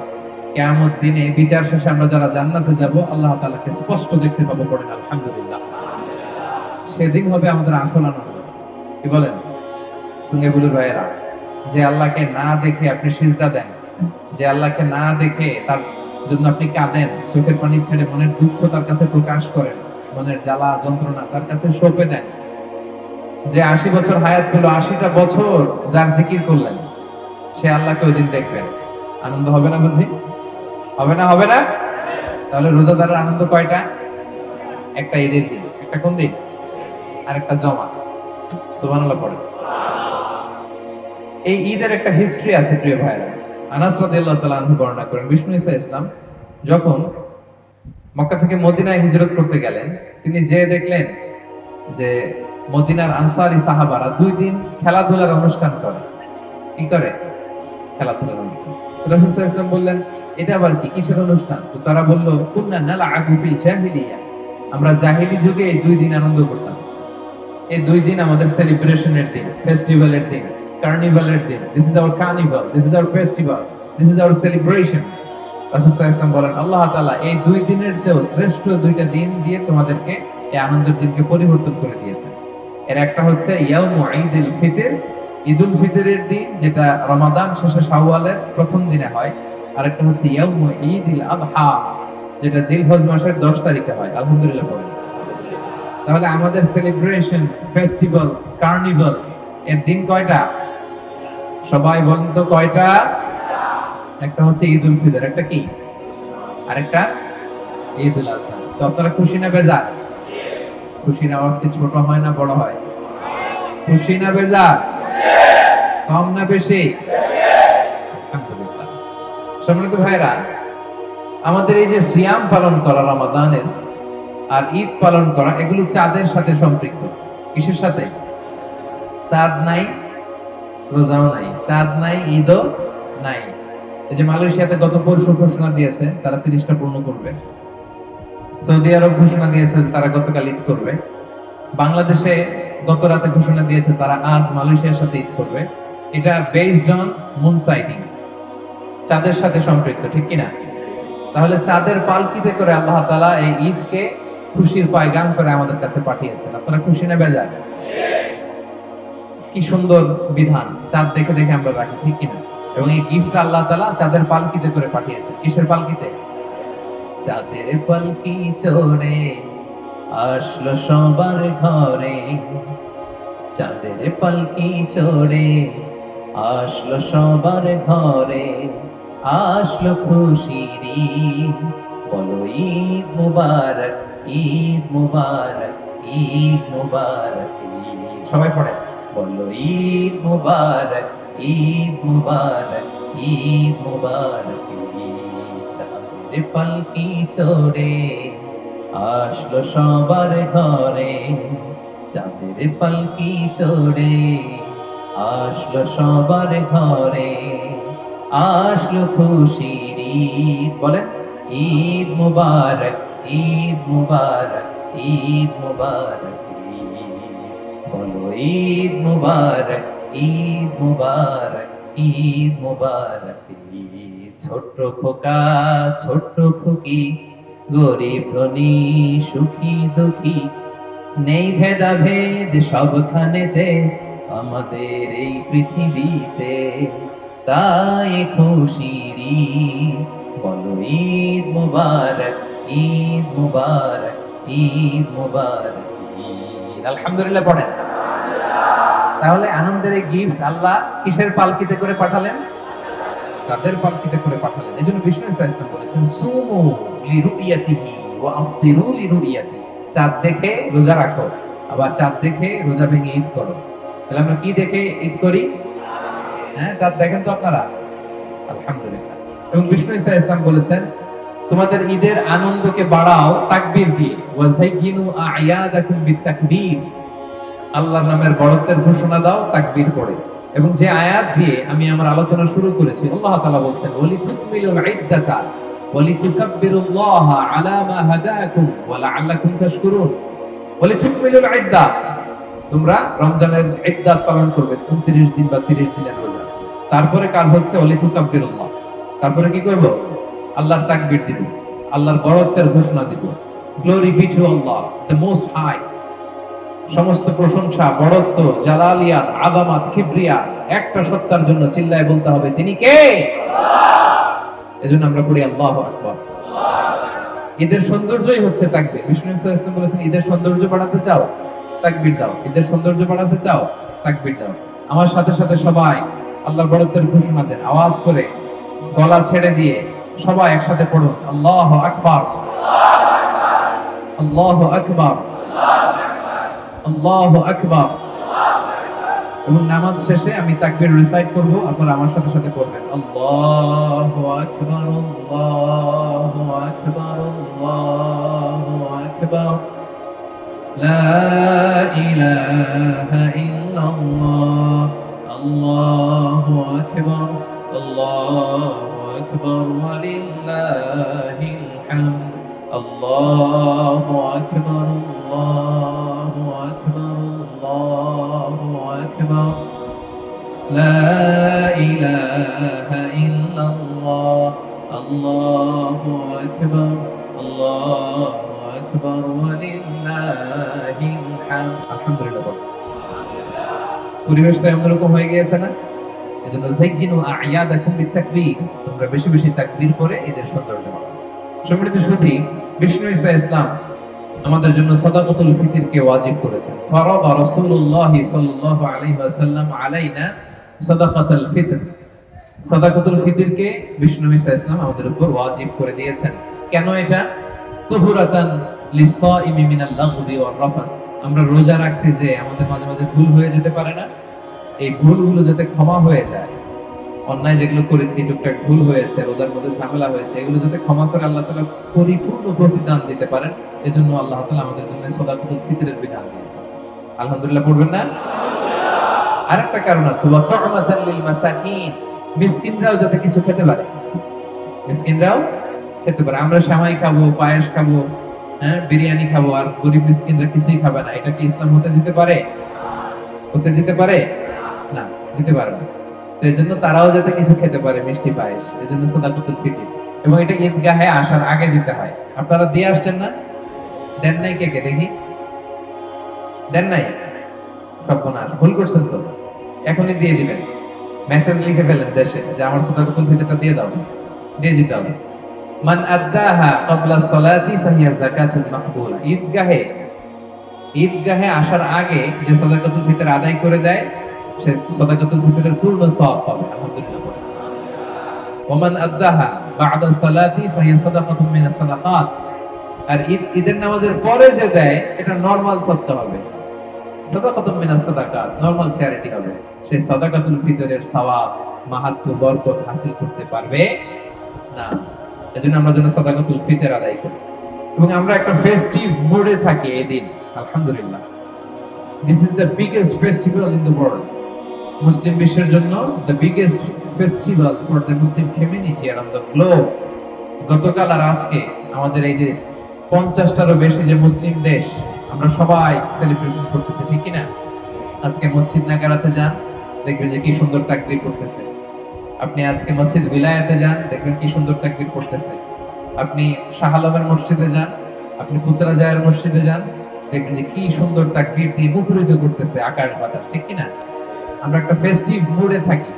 Speaker 2: কিয়ামত দিনে বিচার শেষে আমরা যারা জান্নাতে যাব আল্লাহ তাআলাকে স্পষ্ট দেখতে পাবো, পড়েন আলহামদুলিল্লাহ। সেদিন হবে আমাদের আসল আনন্দ। কি বলেন সঙ্গে বলুন ভাইয়েরা, যে আল্লাহকে না দেখে আপনি সিজদা দেন, যে আল্লাহকে না দেখে তার জন্য আপনি কাঁদেন, চোখের পানি ছেড়ে মনের দুঃখ তার কাছে প্রকাশ করেন, মনের জ্বালা যন্ত্রণা তার কাছে সঁপে দেন, যে 80 বছর হায়াত পেল, 80টা বছর যার জিকির করলেন, সে আল্লাহকে ওই দিন দেখবেন। আনন্দ হবে না বুঝি? হবে না? হবে না? তাহলে রোজাদারের আনন্দ কয়টা? একটা ঈদের দিন, একটা কোন দিন, আর একটা জমা। সুবহানাল্লাহ পড়ে। এই ঈদের একটা হিস্ট্রি আছে প্রিয় ভাইরা। আনাস রাদিয়াল্লাহু তাআলা আনহু বর্ণনা করেন, বিষ্ণু ঈসা ইসলাম যখন মক্কা থেকে মদিনায় হিজরত করতে গেলেন, তিনি যে দেখলেন যে মদিনার আনসারী সাহাবারা 2 দিন খেলাধুলার অনুষ্ঠান করে। কি করে? খেলাধুলার অনুষ্ঠান। রাসূল সাল্লাল্লাহু আলাইহি ওয়াসাল্লাম বললেন, এটা আবার কি, কিসের অনুষ্ঠান? তো তারা বলল, কুননা নালআবু ফিল জাহিলিয়া, আমরা জাহিলি যুগে এই 2 দিন আনন্দ করতাম। এই 2 দিন আমাদের সেলিব্রেশনের দিন, ফেস্টিভ্যালের দিন, কার্নিভালের দিন। This is our carnival, this is our festival, this is our celebration. রাসূল সাল্লাল্লাহু আলাইহি ওয়াসাল্লাম বলেন, আল্লাহ তাআলা এই 2 দিনের চেয়েও শ্রেষ্ঠ 2টা দিন দিয়ে তোমাদেরকে এই আনন্দের দিনকে পরিবর্তন করে দিয়েছেন। এর একটা হচ্ছে ইয়াউমু ঈদুল ফিতর, ঈদুল ফিতরের দিন, যেটা রমাদান শেষে শাওয়ালের প্রথম দিনে হয়। আর একটা হচ্ছে ইয়াউমু ঈদুল আযহা, যেটা জিলহজ মাসের 10 তারিখে হয়। আলহামদুলিল্লাহ পড়েন। তাহলে আমাদের সেলিব্রেশন, ফেস্টিভ্যাল, কার্নিভাল এর দিন কয়টা? সবাই বলেন তো কয়টা? একটা হচ্ছে ঈদুল ফিতর, একটা কি, আরেকটা ঈদুল আযহা। তো আপনারা খুশি না বেজার? খুশির আওয়াজ কি ছোট হয় না বড় হয়? খুশি না বেজার? কম না বেশি? আলহামদুলিল্লাহ। সম্মানিত ভাইরা, আমাদের এই যে সিয়াম পালন করা রমাদানের আর ঈদ পালন করা, এগুলো চাঁদের সাথে সম্পৃক্ত। কিসের সাথে? চাঁদ নাই রোজাও নাই, চাঁদ নাই ঈদও নাই। এই যে মালয়েশিয়াতে গত পরশু ঘোষণা দিয়েছে তারা 30টা পূর্ণ করবে। সৌদি আরব ঘোষণা দিয়েছে যে তারা গতকাল ঈদ করবে। বাংলাদেশে গত রাতে ঘোষণা দিয়েছে তারা আজ মালয়েশিয়ার সাথে ঈদ করবে। এটা বেসড অন মুন সাইটিং, চাঁদের সাথে সম্পৃক্ত, ঠিক কিনা? তাহলে চাঁদের পালকিতে করে আল্লাহ তাআলা এই ঈদকে খুশির পয়গাম করে আমাদের কাছে পাঠিয়েছেন। আপনারা খুশি না বেজার? কি সুন্দর বিধান, চাঁদ দেখে দেখে আমরা রাখি, ঠিক কিনা? এবং এই গিফট আল্লাহ তাআলা চাঁদের পালকিতে করে পাঠিয়েছেন। কিসের পালকিতে? চাঁদের পালকি চড়ে আসলো সবার ঘরে, চাঁদের পালকি চড়ে আসলো সবার ঘরে, আসলো খুশির ঈদ, বলো ঈদ মুবারক, ঈদ মুবারক, ঈদ মুবারক। সবাই পড়ে, বলো ঈদ মুবারক, ঈদ মুবারক, ঈদ মুবারক। চাঁদের পালকি চড়ে আসলো সবার ঘরে, চাঁদের পালকি চড়ে আসলো সবার ঘরে, আসলো খুশির ঈদ। বলেন ঈদ মুবারক, ঈদ মুবারক, ঈদ মুবারক। বলো ঈদ মুবারক, ঈদ মুবারক, ঈদ মুবারক। ছোট্ট খোকা, ছোট্ট খুকি, গরিব ধনী, সুখী দুঃখী, নেই ভেদাভেদ সবখানেতে আমাদের এই পৃথিবীতে, তাই খুশির ঈদ। বলো ঈদ মুবারক, ঈদ মুবারক, ঈদ মুবারক। আলহামদুলিল্লাহ পড়েন। তাহলে আনন্দের এই গিফট আল্লাহ কিসের পালকিতে করে পাঠালেন? চাঁদের পালকিতে করে পাঠালেন। এজন্য বিষ্ণু ইসলাম বলেছেন, সুমু লিরুইয়াতিহি ওয়া আফতিরু লিরুইয়াতিহি। চাঁদ দেখে রোজা রাখো, আবার চাঁদ দেখে রোজা ভেঙে ঈদ করো। তাহলে আমরা কি দেখে ঈদ করি? হ্যাঁ, চাঁদ দেখেন তো আপনারা? আলহামদুলিল্লাহ। এবং বিষ্ণু ইসলাম বলেছেন, তোমাদের ঈদের আনন্দকে বাড়াও তাকবীর দিয়ে, ওয়াজাইয়িনু আ'য়াদাকুম বিতাকবীর। আল্লাহর নামের বড়ত্বের ঘোষণা দাও তাকবীর পড়ে। এবং যে আয়াত দিয়ে আমি আমার আলোচনা শুরু করেছি, আল্লাহ তাআলা বলছেন, ওয়ালিতুকমিলুল ইদ্দাতা ওয়ালিতুকাব্বিরুল্লাহা আলা মা হাদাকুম ওয়া লাআল্লাকুম তাশকুরুন। ওয়ালিতুকমিলুল ইদ্দা, তোমরা রমজানের ইদ্দাত পালন করবে, 29 দিন বা 30 দিনের রোজা। তারপরে কাজ হচ্ছে ওয়ালিতুকাব্বিরুল্লাহ, তারপরে কি করব? আল্লাহর তাকবীর দিব, আল্লাহর বড়ত্বের ঘোষণা দিব। Glory be to Allah the most high. সমস্ত প্রশংসা, বড়ত্ব, জালালিয়াত, আযামাত, কিবরিয়া একটা সত্তার জন্য। চিল্লায় বলতে হবে, তিনি কে? এজন্য আমরা পড়ি আল্লাহু আকবার। ঈদের সৌন্দর্যই হচ্ছে তাকবীর। বিষ্ণু সাল্লাল্লাহু আলাইহি ওয়াসাল্লাম বলেছেন, ঈদের সৌন্দর্য বাড়াতে চাও, তাকবীর দাও। ঈদের সৌন্দর্য বাড়াতে চাও, তাকবীর দাও। আমার সাথে সাথে সবাই আল্লাহর বড়ত্বের ঘোষণা দেন, আওয়াজ করে, গলা ছেড়ে দিয়ে সবাই একসাথে পড়ুন, আল্লাহু আকবার, আল্লাহু আকবার, আল্লাহু আকবার। এবং নামাজ শেষে আমি তাকবীর রিসাইট করব, আপনারা আমার সাথে সাথে করবেন, আল্লাহু আকবার, আল্লাহু আকবার, আল্লাহু আকবার, লা ইলাহা ইল্লাল্লাহ, আল্লাহু আকবার, আল্লাহু আকবার, ওয়া লিল্লাহিল হামদ, আল্লাহু আকবার, আল্লাহু আকবার, আল্লাহু আকবার, লা ইলাহা ইল্লাল্লাহ, আল্লাহু আকবার, আল্লাহু আকবার, ওয়া লিল্লাহিল হামদ। আলহামদুলিল্লাহ। পরিবেশটা এরকম হয়ে গিয়েছে না? এজন্য যাইয়িনু আ'য়াদাকুম বিতাকবীর, তোমরা বেশি বেশি তাকবীর করে এদের সৌন্দর্য বাড়াও। সম্মানিত সুধী, বিষ্ণু ঈসা ইসলাম আমাদের জন্য সাদাকাতুল ফিতরকে ওয়াজিব করেছেন। ফারাদা রাসূলুল্লাহ সাল্লাল্লাহু আলাইহি ওয়াসাল্লাম আলাইনা সাদাকাতুল ফিতর। সাদাকাতুল ফিতরকে বিষ্ণু ঈসা ইসলাম আমাদের উপর ওয়াজিব করে দিয়েছেন। কেন এটা? তুহুরাতান লিসাইমি মিনাল লাগবি ওয়ার রাফাস। আমরা রোজা রাখতে যে আমাদের মাঝে মাঝে ভুল হয়ে যেতে পারে না, এই ভুলগুলো যাতে ক্ষমা হয়ে যায়, অন্যায় যেগুলো করেছি, টুকটাক ভুল হয়েছে, রোজার মধ্যে ঝামেলা হয়েছে, এগুলো যাতে ক্ষমা করে আল্লাহ তাআলা পরিপূর্ণ প্রতিদান দিতে পারেন, এজন্য আল্লাহ তাআলা আমাদের জন্য সাদাকাতুল ফিতরের বিধান দিয়েছেন। আলহামদুলিল্লাহ পড়বেন না? আরেকটা কারণ আছে, ওয়া তু'মাতাল লিল মাসাকিন, মিসকিনরাও যাতে কিছু খেতে পারে, মিসকিনরাও খেতে পারে। আমরা সেমাই খাবো, পায়েস খাবো, হ্যাঁ, বিরিয়ানি খাবো, আর গরিব মিসকিনরা কিছুই খাবে না, এটা কি ইসলাম হতে দিতে পারে? হতে দিতে পারে না, দিতে পারে না। তো এজন্য তারাও যাতে কিছু খেতে পারে, মিষ্টি পায়েস, এজন্য সাদাকাতুল ফিতর। এবং এটা ঈদগাহে আসার আগে দিতে হয়। আপনারা দিয়ে আসছেন না? দেন নাই কে কে দেখি? দেন নাই? সর্বনাশ, ভুল করছেন তো। এখনই দিয়ে দিবেন, মেসেজ লিখে ফেলেন দেশে যে আমার সাদাকাতুল ফিতরটা দিয়ে দাও, দিয়ে দিতে হবে। মান আদ্দাহা ক্বাবলা সলাতি ফাহিয়া যাকাতুন মাকবুলা। ঈদগাহে আসার আগে যে সাদাকাতুল ফিতর আদায় করে দেয়, সে সাদাকাতুল ফিতরের পূর্ণ সওয়াব পাবে। আলহামদুলিল্লাহ পড়ে। ওমান আদ্দাহা বা'দা সালাতি ফাহিয়া সাদাকাতুম মিনাস সাদাকাত। আর ঈদের নামাজের পরে যে দেয়, এটা নরমাল সদকা হবে, সাদাকাতুম মিনাস সাদাকাত, নরমাল চ্যারিটি হবে। সেই সাদাকাতুল ফিতরের সওয়াব, মাহাত্ম্য, বরকত হাসিল করতে পারবে না। এজন্য আমরা যেন সাদাকাতুল ফিতর আদায় করি এবং আমরা একটা ফেস্টিভ মুডে থাকি এই দিন। আলহামদুলিল্লাহ, this is the biggest festival in the world. Muslim বিশ্বের জন্য the biggest festival for the Muslim community around the globe. গতকাল আর আজকে আমাদের এই যে 50টারও বেশি যে মুসলিম দেশ, আমরা সবাই সেলিব্রেশন করতেছি, ঠিক কি না? আজকে মসজিদ নাগারাতে যান, দেখবেন যে কি সুন্দর তাকবীর করতেছে। আপনি আজকে মসজিদ বিলায়াতে যান, দেখবেন কি সুন্দর তাকবীর করতেছে। আপনি শাহ আলমের মসজিদে যান, আপনি পুত্রাজায়ের মসজিদে যান, দেখবেন যে কি সুন্দর তাকবীর দিয়ে মুখরিত করতেছে আকাশ বাতাস, ঠিক কি না? আমরা একটা ফেস্টিভ মুডে থাকি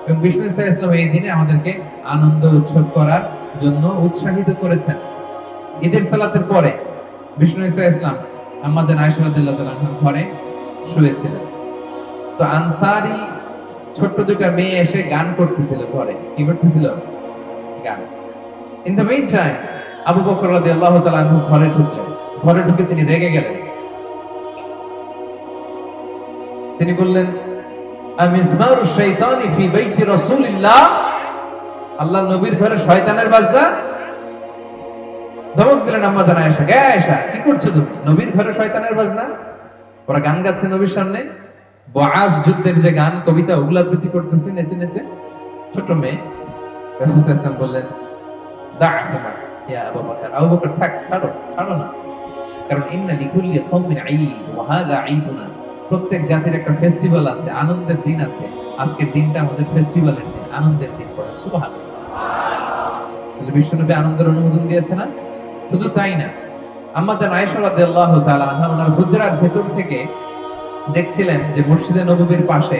Speaker 2: এবং বিষ্ণু ঈসা ইসলাম এই দিনে আমাদেরকে আনন্দ উৎসব করার জন্য উৎসাহিত করেছেন। ঈদের সালাতের পরে বিষ্ণু ঈসা ইসলাম আম্মা জান আয়েশা রাদিয়াল্লাহু তাআলা আনহার ঘরে শুয়েছিলেন। তো আনসারী ছোট্ট দুইটা মেয়ে এসে গান করতেছিল ঘরে। কি করতেছিল? গান। In the mean time Abu Bakr রাদিয়াল্লাহু তাআলা আনহু ঘরে ঢুকলেন। ঘরে ঢুকে তিনি রেগে গেলেন। তিনি বললেন, আমিজমারু শাইতানি ফি বাইতি রাসূলিল্লাহ, আল্লাহর নবীর ঘরে শয়তানের বাজনা। ধমক দিলেন আম্মা জান আয়েশা, কে আয়েশা, কি করছো তুমি? নবীর ঘরে শয়তানের বাজনা? ওরা গান গাচ্ছে নবীর সামনে, বআস যুদ্ধের যে গান, কবিতা, ওগুলা আবৃত্তি করতেছে নেচে নেচে। ছোট মেয়ে। রাসূল সাল্লাল্লাহু আলাইহি ওয়াসাল্লাম বললেন, দা'হুমা ইয়া আবু বকর, আবু বকর থাক, ছাড়ো, ছাড়ো না। কারণ ইন্না লিকুল্লি কওমিন ঈদ ওয়া হাযা ঈদুনা। প্রত্যেক জাতির একটা ফেস্টিভ্যাল আছে, আনন্দের দিন আছে। আজকের দিনটা আমাদের ফেস্টিভ্যালের দিন, আনন্দের দিন। পড়ে সুবহানাল্লাহ। তাহলে বিশ্বনবী আনন্দের অনুমোদন দিয়েছে না? শুধু তাই না, আম্মা জান আয়েশা রাদিয়াল্লাহু তাআলা আনহা ওনার হুজরার ভেতর থেকে দেখছিলেন যে মসজিদে নববীর পাশে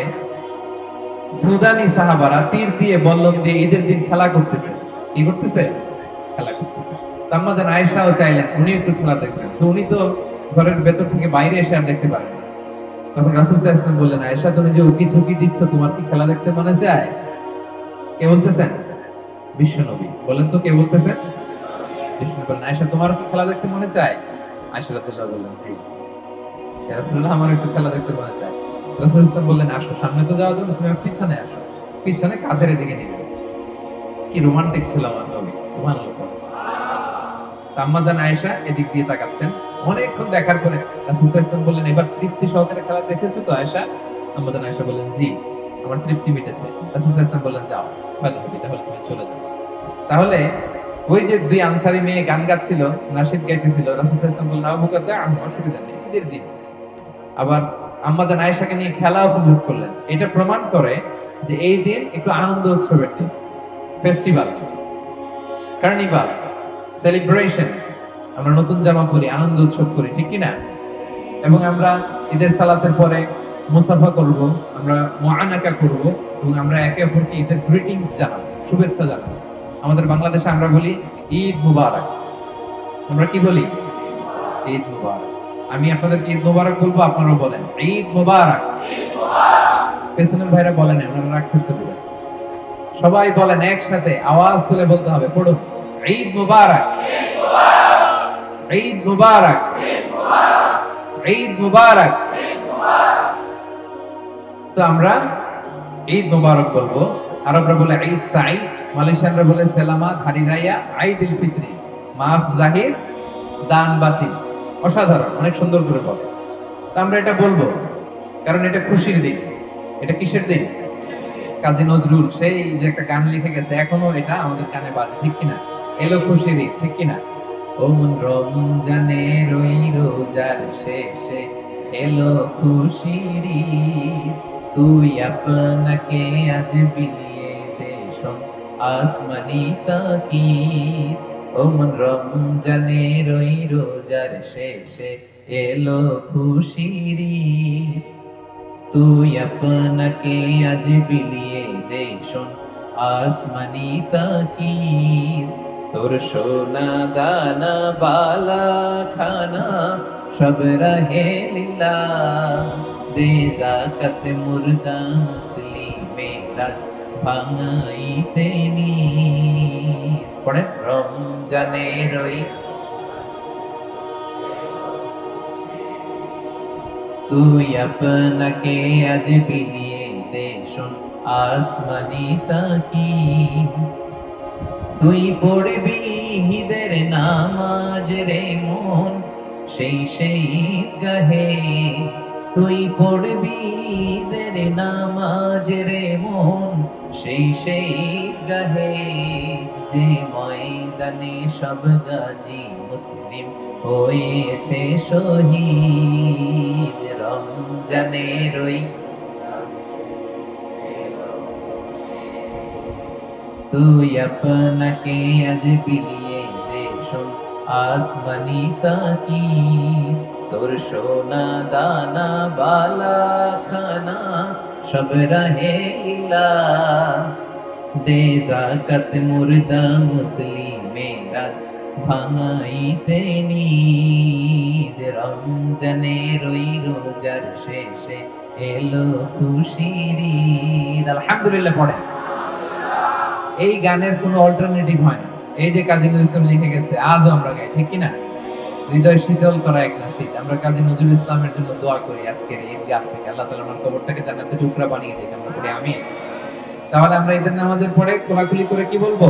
Speaker 2: সুদানি সাহাবারা তীর দিয়ে বল্লম দিয়ে ঈদের দিন খেলা করতেছে। কি করতেছে? খেলা করতেছে। তো আম্মা জান আয়েশাও চাইলেন উনি একটু খেলা দেখবেন, তো উনি তো ঘরের ভেতর থেকে বাইরে এসে আর দেখতে পারেন না। তখন রাসূল সাল্লাল্লাহু আলাইহি ওয়াসাল্লাম বললেন, আয়েশা তুমি যে উকি ঝুঁকি দিচ্ছ, তোমার কি খেলা দেখতে মনে চায়? কে বলতেছেন? বিশ্বনবী। বলেন তো কে বলতেছেন? বিষ্ণু বললেন, আয়েশা তোমার কি খেলা দেখতে মনে চায়? আয়েশা রাদিয়াল্লাহু বললেন, জি ইয়া রাসূলুল্লাহ, আমার একটু খেলা দেখতে মনে চায়। রাসূল সাল্লাল্লাহু বললেন, আসো, সামনে তো যাওয়া যাবে, তুমি পিছনে আসো। পিছনে কাঁধের দিকে নিয়ে। কি রোমান্টিক ছিল আমার নবী, সুবহানাল্লাহ। আম্মা জান আয়েশা এদিক দিয়ে তাকাচ্ছেন, অনেকক্ষণ দেখার পরে রাসূল সাল্লাল্লাহু আলাইহি ওয়াসাল্লাম বললেন, এবার তৃপ্তি সহকারে খেলা দেখেছো তো আয়েশা? আম্মা জান আয়েশা বললেন, জি আমার তৃপ্তি মিটেছে। রাসূল সাল্লাল্লাহু আলাইহি ওয়াসাল্লাম বললেন, যাও বাদে হবে, তাহলে তুমি চলে যাও। তাহলে ওই যে দুই আনসারী মেয়ে গান গাচ্ছিল, নাশিদ গাইতেছিল, রাসূল সাল্লাল্লাহু আলাইহি ওয়াসাল্লাম বললেন, আবু বকর দাও, অসুবিধা নেই, ঈদের দিন। আবার আম্মা জান আয়েশাকে নিয়ে খেলা উপভোগ করলেন। এটা প্রমাণ করে যে এই দিন একটু আনন্দ উৎসবের দিন, ফেস্টিভ্যাল, কার্নিভাল, সেলিব্রেশন। আমরা নতুন জামা পরি, আনন্দ উৎসব করি, ঠিক কি না? এবং আমরা ঈদের সালাতের পরে মুসাফা করব, আমরা মুআনাকা করব, এবং আমরা একে অপরকে ঈদের গ্রিটিংস জানাবো, শুভেচ্ছা জানাবো। আমাদের বাংলাদেশে আমরা বলি ঈদ মুবারক। আমরা কি বলি? ঈদ মুবারক। আমি আপনাদেরকে ঈদ মুবারক বলবো, আপনারাও বলেন ঈদ মুবারক। পেছনের ভাইরা বলেন, আপনারা রাগ করছে বলে। সবাই বলেন একসাথে, আওয়াজ তুলে বলতে হবে, পড়ো ঈদ মুবারক, ঈদ মুবারক, ঈদ মুবারক। তো আমরা ঈদ মুবারক বলবো। আরবরা বলে ঈদ সাঈদ, মালয়েশিয়ানরা বলে সেলামাত, হারি রাইয়া, ঈদুল ফিতরি, মাফ জাহির, দান বাতিল। অসাধারণ, অনেক সুন্দর করে বলে। তো আমরা এটা বলবো কারণ এটা খুশির দিন। এটা কিসের দিন? কাজী নজরুল সেই যে একটা গান লিখে গেছে, এখনো এটা আমাদের কানে বাজে, ঠিক কিনা? এলো খুশির ঈদ, ঠিক কিনা? ও মন রমজানের ওই রোজার শেষে এলো খুশির ঈদ, তুই আপনাকে আজ বিলিয়ে দে শোন আসমানি তাকিদ। ও মন রমজানের ওই রোজার শেষে এলো খুশির ঈদ, তুই আপনাকে আজ বিলিয়ে দে শোন আসমানি তাকিদ। তোর সোনা দানা বালা খানা সব রাহে লিল্লাহ, দে যাকাত মুর্দা মুসলিমেরাজ ভাঙাইতে নিদ। পড়েন রমজানের ওই তুই আপনাকে আজ বিলিয়ে দে শোন আসমানি তাকিদ। তুই পড়বি ঈদের নামাজ রে মন সেই সেই ঈদগাহে, তুই পড়বি ঈদের নামাজ রে মন সেই সেই ঈদগাহে, যে ময়দানে সব গাজী মুসলিম হয়েছে শহীদ। রমজানের ওই তুই আপনাকে আজ বিলিয়ে দে শোন আসমানি তাকিদ। তোর সোনা দানা বালা খানা সব রাহে লিল্লাহ, দে যাকাত মুর্দা মুসলিমেরাজ ভাঙাইতে নিদ। রমজানের ওই রোজার শেষে এলো খুশির ঈদ। আলহামদুলিল্লাহ পড়েন। এই গানের কোনো অল্টারনেটিভ হয় না। এই যে কাজী নজরুল ইসলাম লিখে গেছে, আজও আমরা গাই, ঠিক কিনা? হৃদয় শীতল করা এক নাশিদ। আমরা কাজী নজরুল ইসলামের জন্য দোয়া করি আজকের ঈদগাহ থেকে, আল্লাহ তাআলা ওনার কবরটাকে জান্নাতের টুকরা বানিয়ে দিক। আমরা পড়ি আমিন। তাহলে আমরা ঈদের নামাজের পরে কোলাকুলি করে কি বলবো?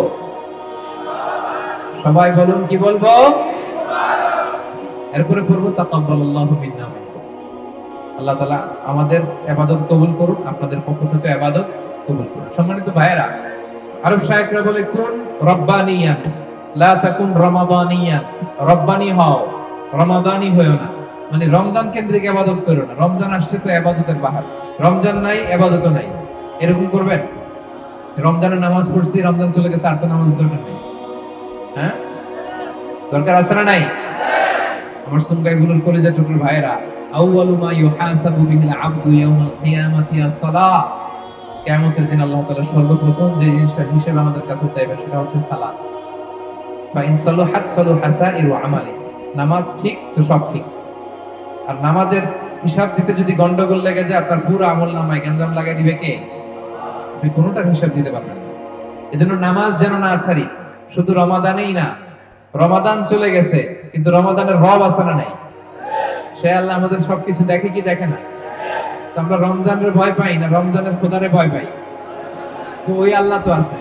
Speaker 2: সবাই বলুন, কি বলবো? এরপরে পড়বো তাকাব্বালাল্লাহু মিন্না ওয়া মিনকুম। আল্লাহ তাআলা আমাদের ইবাদত কবুল করুন, আপনাদের পক্ষ থেকে ইবাদত কবুল করুন। সম্মানিত ভাইয়েরা, আরব শায়েখরা বলে কোন রব্বানিয়ান লা তাকুন রমাদানিয়ান। রব্বানি হও, রমাদানি হয়ো না। মানে রমজান কেন্দ্রিক ইবাদত করো না। রমজান আসছে তো ইবাদতের বাহার, রমজান নাই ইবাদত নাই, এরকম করবেন? রমজানের নামাজ পড়ছি, রমজান চলে গেছে, আর তো নামাজ দরকার নেই। হ্যাঁ, দরকার আছে না নাই? আমার সুনগাইগুলোর কলিজা টুকরো ভাইরা, আউয়ালু মা ইউহাসাবু বিহিল আবদু ইয়াউমাল কিয়ামাতি আস-সালাহ। কিয়ামতের দিন আল্লাহ তাআলা সর্বপ্রথম যে জিনিসটা হিসেব আমাদের কাছে চাইবেন সেটা হচ্ছে সালাত। ফা ইন সালাহাত সালাহা সাইরু আমালি। নামাজ ঠিক তো সব ঠিক। আর নামাজের হিসাব দিতে যদি গন্ডগোল লেগে যায়, আপনার পুরো আমলনামায় গ্যাঞ্জাম লাগাই দিবে কে? আপনি কোনোটার হিসাব দিতে পারবেন না। এজন্য নামাজ যেন না ছাড়ি, শুধু রমাদানেই না, রমাদান চলে গেছে কিন্তু রমাদানের রব আছে না নাই? সে আল্লাহ আমাদের সবকিছু দেখে কি দেখে না? তো আমরা রমজানের ভয় পাই না রমজানের খোদারে ভয় পাই? তো ওই আল্লাহ তো আছে।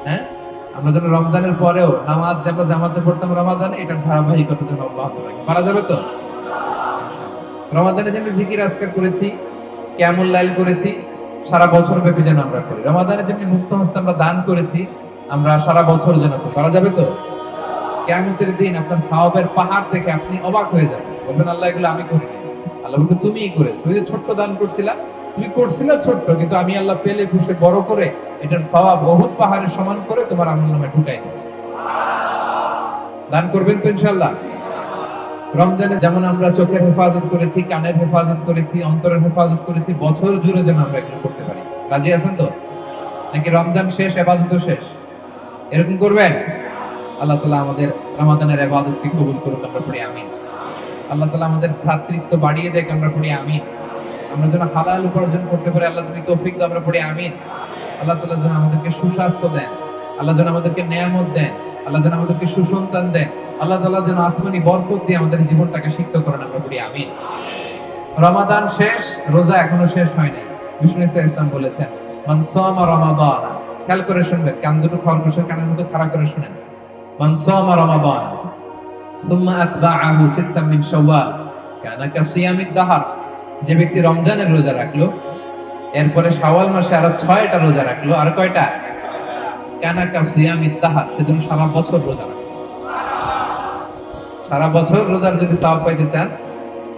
Speaker 2: হ্যাঁ, আমরা যেন রমজানের পরেও নামাজ যেমন জামাতে পড়তাম রমাদানে, এটার ধারাবাহিকতা যেন অব্যাহত রাখি। পারা যাবে তো? রমাদানে যেমনি জিকির আজকার করেছি, কিয়ামুল লাইল করেছি, সারা বছর ব্যাপী যেন আমরা করি। রমাদানে যেমনি মুক্ত হস্তে আমরা দান করেছি, আমরা সারা বছর যেন করি। পারা যাবে তো? কিয়ামতের দিন আপনার সওয়াবের পাহাড় দেখে আপনি অবাক হয়ে যাবেন, বলবেন আল্লাহ এগুলো আমি করিনি। আল্লাহ বলবে তুমিই করেছো। ওই যে ছোট্ট দান করছিলা, তুমি করছিলা ছোট্ট, কিন্তু আমি আল্লাহ পেলে পুষে বড় করে এটার সওয়াব বহুত পাহাড়ের সমান করে তোমার আমলনামায় ঢুকাই দিচ্ছি। দান করবেন তো ইনশাআল্লাহ? রমজানে যেমন আমরা চোখের হেফাজত করেছি, কানের হেফাজত করেছি, অন্তরের হেফাজত করেছি, বছর জুড়ে যেন আমরা এগুলো করতে পারি। রাজি আছেন তো? নাকি রমজান শেষ ইবাদতও শেষ? এরকম করবেন? আল্লাহ তাআলা আমাদের রমাদানের ইবাদতকে কবুল করুক, আমরা পড়ি আমিন। আল্লাহ তাআলা আমাদের ভ্রাতৃত্ব বাড়িয়ে দেখ, আমরা পড়ি আমিন। আমরা যেন হালাল উপার্জন করতে পারি, আল্লাহ তুমি তৌফিক দাও, আমরা পড়ি আমিন। আল্লাহ তাআলা যেন আমাদেরকে সুস্বাস্থ্য দেন, আল্লাহ যেন আমাদেরকে নেয়ামত দেন, আল্লাহ যেন আমাদেরকে সুসন্তান দেন, আল্লাহ তাআলা যেন আসমানি বরকত দিয়ে আমাদের জীবনটাকে সিক্ত করেন, আমরা পড়ি আমিন। রমাদান শেষ, রোজা এখনো শেষ হয় নাই। বিষ্ণু ইসলাম বলেছেন, মান সামা রমাদান, খেয়াল করে শুনবেন, কান দুটো খরগোশের কানের মতো খাড়া করে শুনেন। মান সামা রমাদান সুম্মা আতবাআহু সিত্তাম মিন শাওয়াল কানা কাসিয়ামিদ দাহর। যে ব্যক্তি রমজানের রোজা রাখলো, এরপরে শাওয়াল মাসে আরো 6টা রোজা রাখলো, আর কয়টা? কানা কাসিয়ামিদ দাহর, সেজন্য সারা বছর রোজা রাখলো। সারা বছর রোজার যদি সওয়াব পাইতে চান,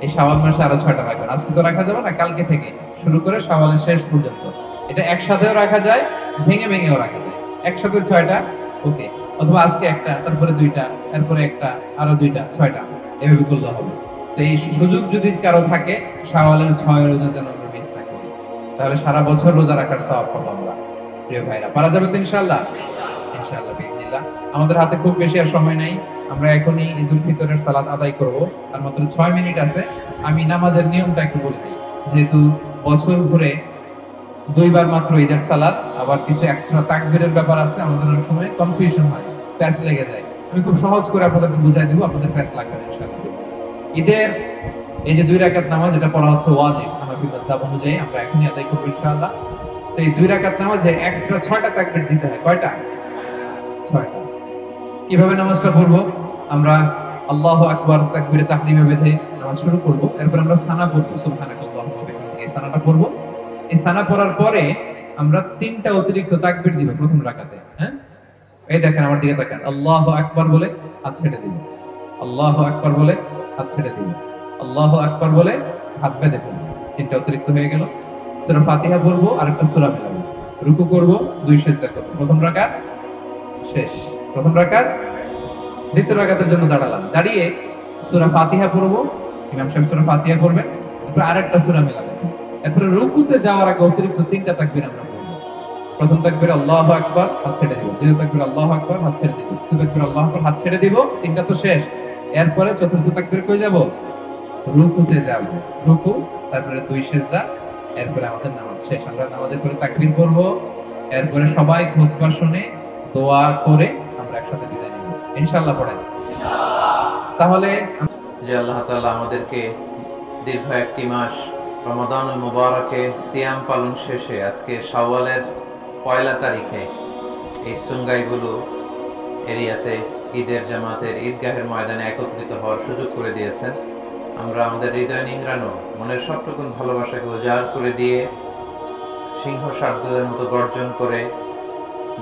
Speaker 2: এই শাওয়াল মাসে আরো 6টা রাখবেন। আজকে তো রাখা যাবে না, কালকে থেকে শুরু করে শাওয়ালের শেষ পর্যন্ত। এটা একসাথেও রাখা যায়, ভেঙে ভেঙেও রাখা যায়। একসাথে 6টা ওকে, অথবা আজকে একটা, তারপরে 2টা, এরপরে একটা, আরো 2টা, 6টা, এভাবে করলে হবে। তো এই সুযোগ যদি কারো থাকে, শাওয়ালের 6 রোজা যেন আমরা মিস না করি, তাহলে সারা বছর রোজা রাখার সওয়াব পাবো আমরা। প্রিয় ভাইরা, পারা যাবে তো ইনশাআল্লাহ? ইনশাআল্লাহ বিইজনিল্লাহ। আমাদের হাতে খুব বেশি আর সময় নাই, আমরা এখনই ঈদুল ফিতরের সালাত আদায় করব। আর মাত্র 6 মিনিট আছে। আমি নামাজের নিয়মটা একটু বলে দিই। যেহেতু বছর ঘুরে 2বার মাত্র ঈদের সালাত, আবার কিছু এক্সট্রা তাকবীরের ব্যাপার আছে, আমাদের অনেক সময় কনফিউশন হয়, প্যাচ লেগে যায়। আমি খুব সহজ করে আপনাদেরকে বুঝাই দেব, আপনাদের প্যাচ লাগবে না ইনশাআল্লাহ। ঈদের এই যে 2 রাকাত নামাজ, এটা পড়া হচ্ছে ওয়াজিব হানাফি মাযহাব অনুযায়ী, আমরা এখনই আদায় করব ইনশাআল্লাহ। তো এই 2 রাকাত নামাজে এক্সট্রা 6টা তাকবীর দিতে হয়। কয়টা? 6টা। কিভাবে নামাজটা পড়বো? আমরা আল্লাহু আকবার তাকবীরে তাহরিমে বেঁধে নামাজ শুরু করব। এরপর আমরা সানা পড়ব, সুবহানাকাল্লাহু ওয়া বিহামদিহি। এই সানাটা পড়ব। এই সানা পড়ার পরে আমরা 3টা অতিরিক্ত তাকবীর দিব প্রথম রাকাতে। হ্যাঁ, এই দেখেন আমার দিকে তাকান। আল্লাহু আকবার বলে হাত ছেড়ে দিব, আল্লাহু আকবার বলে হাত ছেড়ে দিব, আল্লাহু আকবার বলে হাত বেঁধে ফেলব। 3টা অতিরিক্ত হয়ে গেল। সূরা ফাতিহা পড়বো, আরেকটা সূরা মিলাবো, রুকু করব, 2 সিজদা করব। প্রথম রাকাত শেষ। প্রথম রাকাত। দ্বিতীয় রাকাতের জন্য দাঁড়ালাম, দাঁড়িয়ে সূরা ফাতিহা পড়বো, ইমাম সাহেব সূরা ফাতিহা পড়বেন, এরপর আরেকটা সূরা মিলাবেন। এরপরে রুকুতে যাওয়ার আগে অতিরিক্ত 3টা তাকবীর আমরা পড়ব। প্রথম তাকবীর আল্লাহু আকবার, হাত ছেড়ে দিব। দ্বিতীয় তাকবীর আল্লাহু আকবার, হাত ছেড়ে দিব। তৃতীয় তাকবীর আল্লাহু আকবার, হাত ছেড়ে দিব। 3টা তো শেষ। এরপরে চতুর্থ তাকবীর কই যাব? রুকুতে যাব। রুকু, তারপরে 2 সিজদা, এরপরে আমাদের নামাজ শেষ। আমরা নামাজের পরে তাকবীর পড়ব, এরপরে সবাই খুতবা শুনে দোয়া করে আমরা একসাথে বিদায় নিব ইনশাআল্লাহ। পড়েন তাহলে। যে আল্লাহ তাআলা আমাদেরকে দীর্ঘ একটি মাস রমাদানুল মুবারকে সিয়াম পালন শেষে আজকে শাওয়ালের 1 তারিখে এই সুঙ্গাইগুলো এরিয়াতে ঈদের জামাতের ঈদগাহের ময়দানে একত্রিত হওয়ার সুযোগ করে দিয়েছেন। আমরা আমাদের হৃদয় নিংড়ানো মনের সবটুকু ভালোবাসাকে উজাড় করে দিয়ে সিংহ শার্দুলের মতো গর্জন করে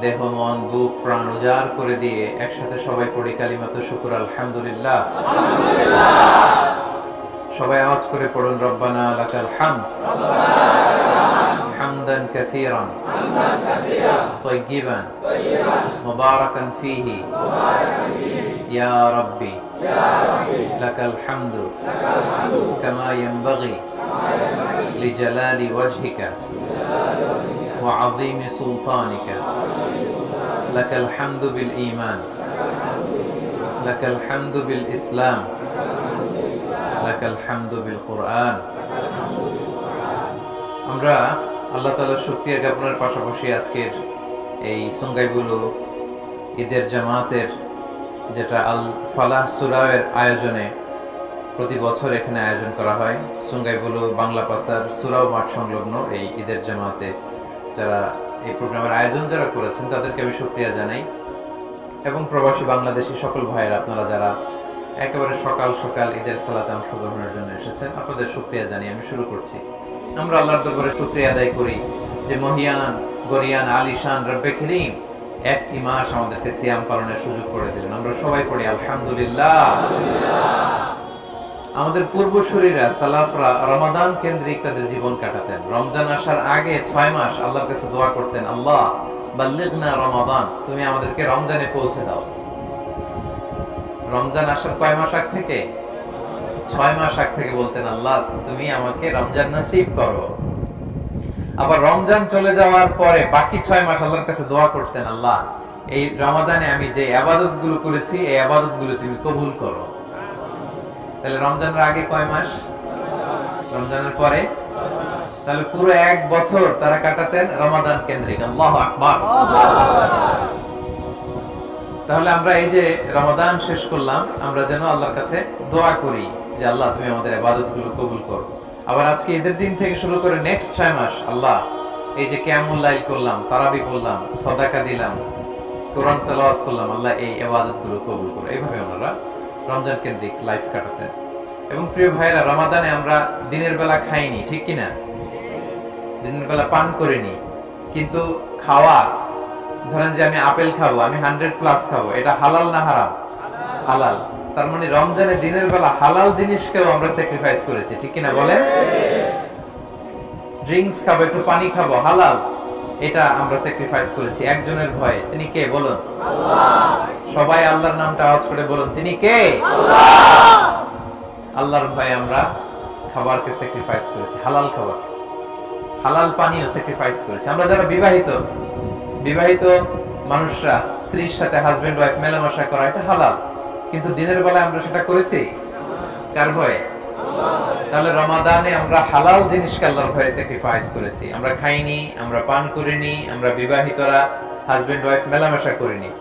Speaker 2: দেহ মন বুক প্রাণ উজাড় করে দিয়ে একসাথে সবাই পড়ি কালিমাতু শুকর আলহামদুলিল্লাহ। সবাই আওয়াজ করে পড়ুন রব্বানা লাকাল হামদ। حمدا كثيرا طيبا مباركا فيه يا ربي لك الحمد كما ينبغي لجلال وجهك وعظيم سلطانك لك الحمد بالإيمان لك الحمد بالإسلام لك الحمد بالقرآن আমরা আল্লাহ তাআলার শুকরিয়া জ্ঞাপনের পাশাপাশি আজকের এই সুঙ্গাইবুলু ঈদের জামাতের যেটা আল ফালাহ সূরার আয়োজনে প্রতি বছর এখানে আয়োজন করা হয় সুঙ্গাইবুলু বাংলা পাসার সূরা মাঠ সংলগ্ন এই ঈদের জামাতে যারা এই প্রোগ্রামের আয়োজন যারা করেছেন তাদেরকে আমি শুকরিয়া জানাই এবং প্রবাসী বাংলাদেশী সকল ভাইয়েরা আপনারা যারা একেবারে সকাল সকাল ঈদের সালাতে অংশগ্রহণের জন্য এসেছেন আপনাদের শুকরিয়া জানিয়ে আমি শুরু করছি। আমরা আল্লাহর দরবারে শুকরিয়া আদায় করি যে মহিয়ান গরিয়ান আলিশান রব্বে করিম একটি মাস আমাদেরকে সিয়াম পালনের সুযোগ করে দিলেন। আমরা সবাই পড়ি আলহামদুলিল্লাহ। আমাদের পূর্বসূরীরা সালাফরা রমাদান কেন্দ্রিক তাদের জীবন কাটাতেন। রমজান আসার আগে 6 মাস আল্লাহর কাছে দোয়া করতেন, আল্লাহ বাল্লিগনা রমাদান, তুমি আমাদেরকে রমজানে পৌঁছে দাও। রমজান আসার কয় মাস আগ থেকে? 6 মাস আগ থেকে বলতেন, আল্লাহ তুমি আমাকে রমজান নসিব করো। আবার রমজান চলে যাওয়ার পরে বাকি 6 মাস আল্লাহর কাছে দোয়া করতেন, আল্লাহ এই রমাদানে আমি যে ইবাদতগুলো করেছি এই ইবাদতগুলো তুমি কবুল করো। তাহলে রমজানের আগে কয় মাস? রমজানের পরে? তাহলে পুরো 1 বছর তারা কাটাতেন রমাদান কেন্দ্রিক। আল্লাহু আকবার। তাহলে আমরা এই যে রমাদান শেষ করলাম, আমরা যেন আল্লাহর কাছে দোয়া করি যে আল্লাহ তুমি আমাদের ইবাদতগুলো কবুল করো। আবার আজকে ঈদের দিন থেকে শুরু করে নেক্সট 6 মাস আল্লাহ এই যে কিয়ামুল লাইল করলাম, তারাবি করলাম, সাদাকা দিলাম, কোরআন তেলাওয়াত করলাম, আল্লাহ এই ইবাদতগুলো কবুল করো। এইভাবে আমরা রমজান কেন্দ্রিক লাইফ কাটাতেন। এবং প্রিয় ভাইরা, রমাদানে আমরা দিনের বেলা খাইনি, ঠিক কি না? দিনের বেলা পান করিনি, কিন্তু খাওয়া, ধরেন যে আমি আপেল খাবো, আমি 100+ খাবো, এটা হালাল না হারাম? হালাল। তার মানে রমজানে দিনের বেলা হালাল জিনিসকেও আমরা স্যাক্রিফাইস করেছি, ঠিক কি না বলেন? ড্রিঙ্কস খাবো, একটু পানি খাবো, হালাল, এটা আমরা স্যাক্রিফাইস করেছি একজনের ভয়ে। তিনি কে বলুন? আল্লাহ। সবাই আল্লাহর নামটা আওয়াজ করে বলুন, তিনি কে? আল্লাহ। আল্লাহর ভয়ে আমরা খাবারকে স্যাক্রিফাইস করেছি, হালাল খাবার, হালাল পানিও স্যাক্রিফাইস করেছি। আমরা যারা বিবাহিত মানুষরা স্ত্রীর সাথে হাজবেন্ড ওয়াইফ মেলামেশা করা এটা হালাল, কিন্তু দিনের বেলায় আমরা সেটা করেছি কার ভয়ে? তাহলে রমাদানে আমরা হালাল জিনিসকে আল্লাহর ভয়ে স্যাক্রিফাইস করেছি। আমরা খাইনি, আমরা পান করিনি, আমরা বিবাহিতরা হাজবেন্ড ওয়াইফ মেলামেশা করিনি।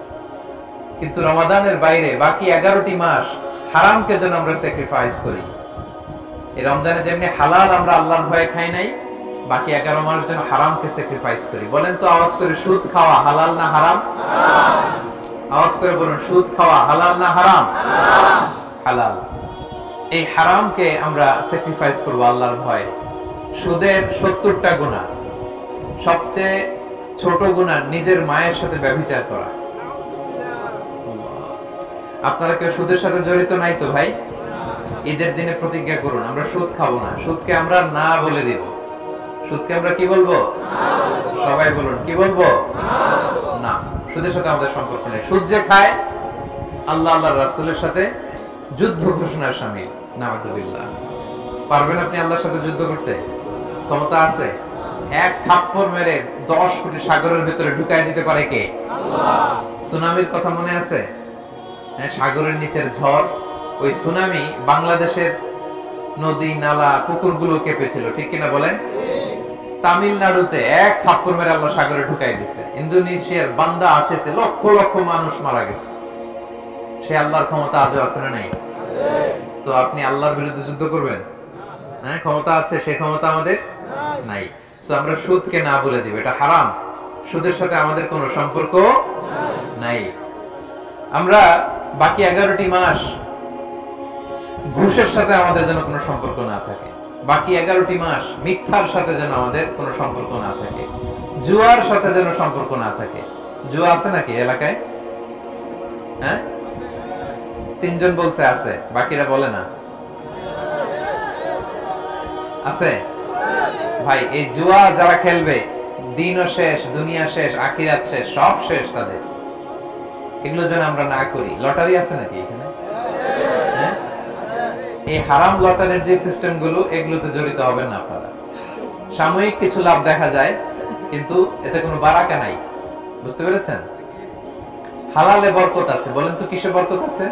Speaker 2: কিন্তু রমাদানের বাইরে বাকি 11টি মাস হারামকে যেন আমরা স্যাক্রিফাইস করি। এই রমজানে যেমনি হালাল আমরা আল্লাহর ভয়ে খাই নাই, বাকি 11 মাস যেন হারামকে স্যাক্রিফাইস করি। বলেন তো আওয়াজ করে, সুদ খাওয়া হালাল না হারাম? আওয়াজ করে বলুন, সুদ খাওয়া হালাল না হারাম? হালাল। এই হারামকে আমরা স্যাক্রিফাইস করব আল্লাহর ভয়ে। সুদের 70টা গুনাহ, সবচেয়ে ছোট গুনাহ নিজের মায়ের সাথে ব্যভিচার করা। আপনারা কেউ সুদের সাথে জড়িত নাই তো ভাই? ঈদের দিনে প্রতিজ্ঞা করুন, আমরা সুদ খাবো না। সুদকে আমরা না বলে দিব। সুদকে আমরা কি বলবো? সবাই বলুন, কি বলবো? না। সুদের সাথে আমাদের সম্পর্ক নেই। সুদ যে খায় আল্লাহ আল্লাহর রাসূলের সাথে যুদ্ধ ঘোষণার শামিল। নাউযুবিল্লাহ। পারবেন আপনি আল্লাহর সাথে যুদ্ধ করতে? ক্ষমতা আছে? এক থাপ্পড় মেরে 10 কোটি সাগরের ভিতরে ঢুকায় দিতে পারে কে? আল্লাহ। সুনামির কথা মনে আছে? হ্যাঁ, সাগরের নিচের ঝড়, ওই সুনামি বাংলাদেশের নদী নালা পুকুরগুলো কেঁপেছিল, ঠিক কিনা বলেন? তামিলনাড়ুতে এক থাপ্পড় মেরে আল্লাহ সাগরে ঢুকাই দিছে। ইন্দোনেশিয়ার বান্দা আছেতে লক্ষ লক্ষ মানুষ মারা গেছে। সে আল্লাহর ক্ষমতা আজও আছে না নাই? তো আপনি আল্লাহর বিরুদ্ধে যুদ্ধ করবেন? হ্যাঁ, ক্ষমতা আছে, সে ক্ষমতা আমাদের নাই। সো আমরা সুদকে না বলে দিব, এটা হারাম। সুদের সাথে আমাদের কোনো সম্পর্ক নাই। আমরা বাকি 11টি মাস ঘুষের সাথে আমাদের যেন কোনো সম্পর্ক না থাকে। বাকি 11টি মাস মিথ্যার সাথে যেন আমাদের কোনো সম্পর্ক না থাকে। জুয়ার সাথে যেন সম্পর্ক না থাকে। জুয়া আছে নাকি এলাকায়? হ্যাঁ, 3 জন বলছে আছে, বাকিরা বলে না। আছে? ভাই এই জুয়া যারা খেলবে, দিনও শেষ, দুনিয়া শেষ, আখিরাত শেষ, সব শেষ তাদের। এগুলো যেন আমরা না করি। লটারি আছে নাকি এখানে? হ্যাঁ? এই হারাম লটারির যে সিস্টেম গুলো, এগুলোতে জড়িত হবেন না আপনারা। সাময়িক কিছু লাভ দেখা যায়, কিন্তু এতে কোনো বারাকা নাই। বুঝতে পেরেছেন? হালালে বরকত আছে। বলেন তো কিসে বরকত আছে?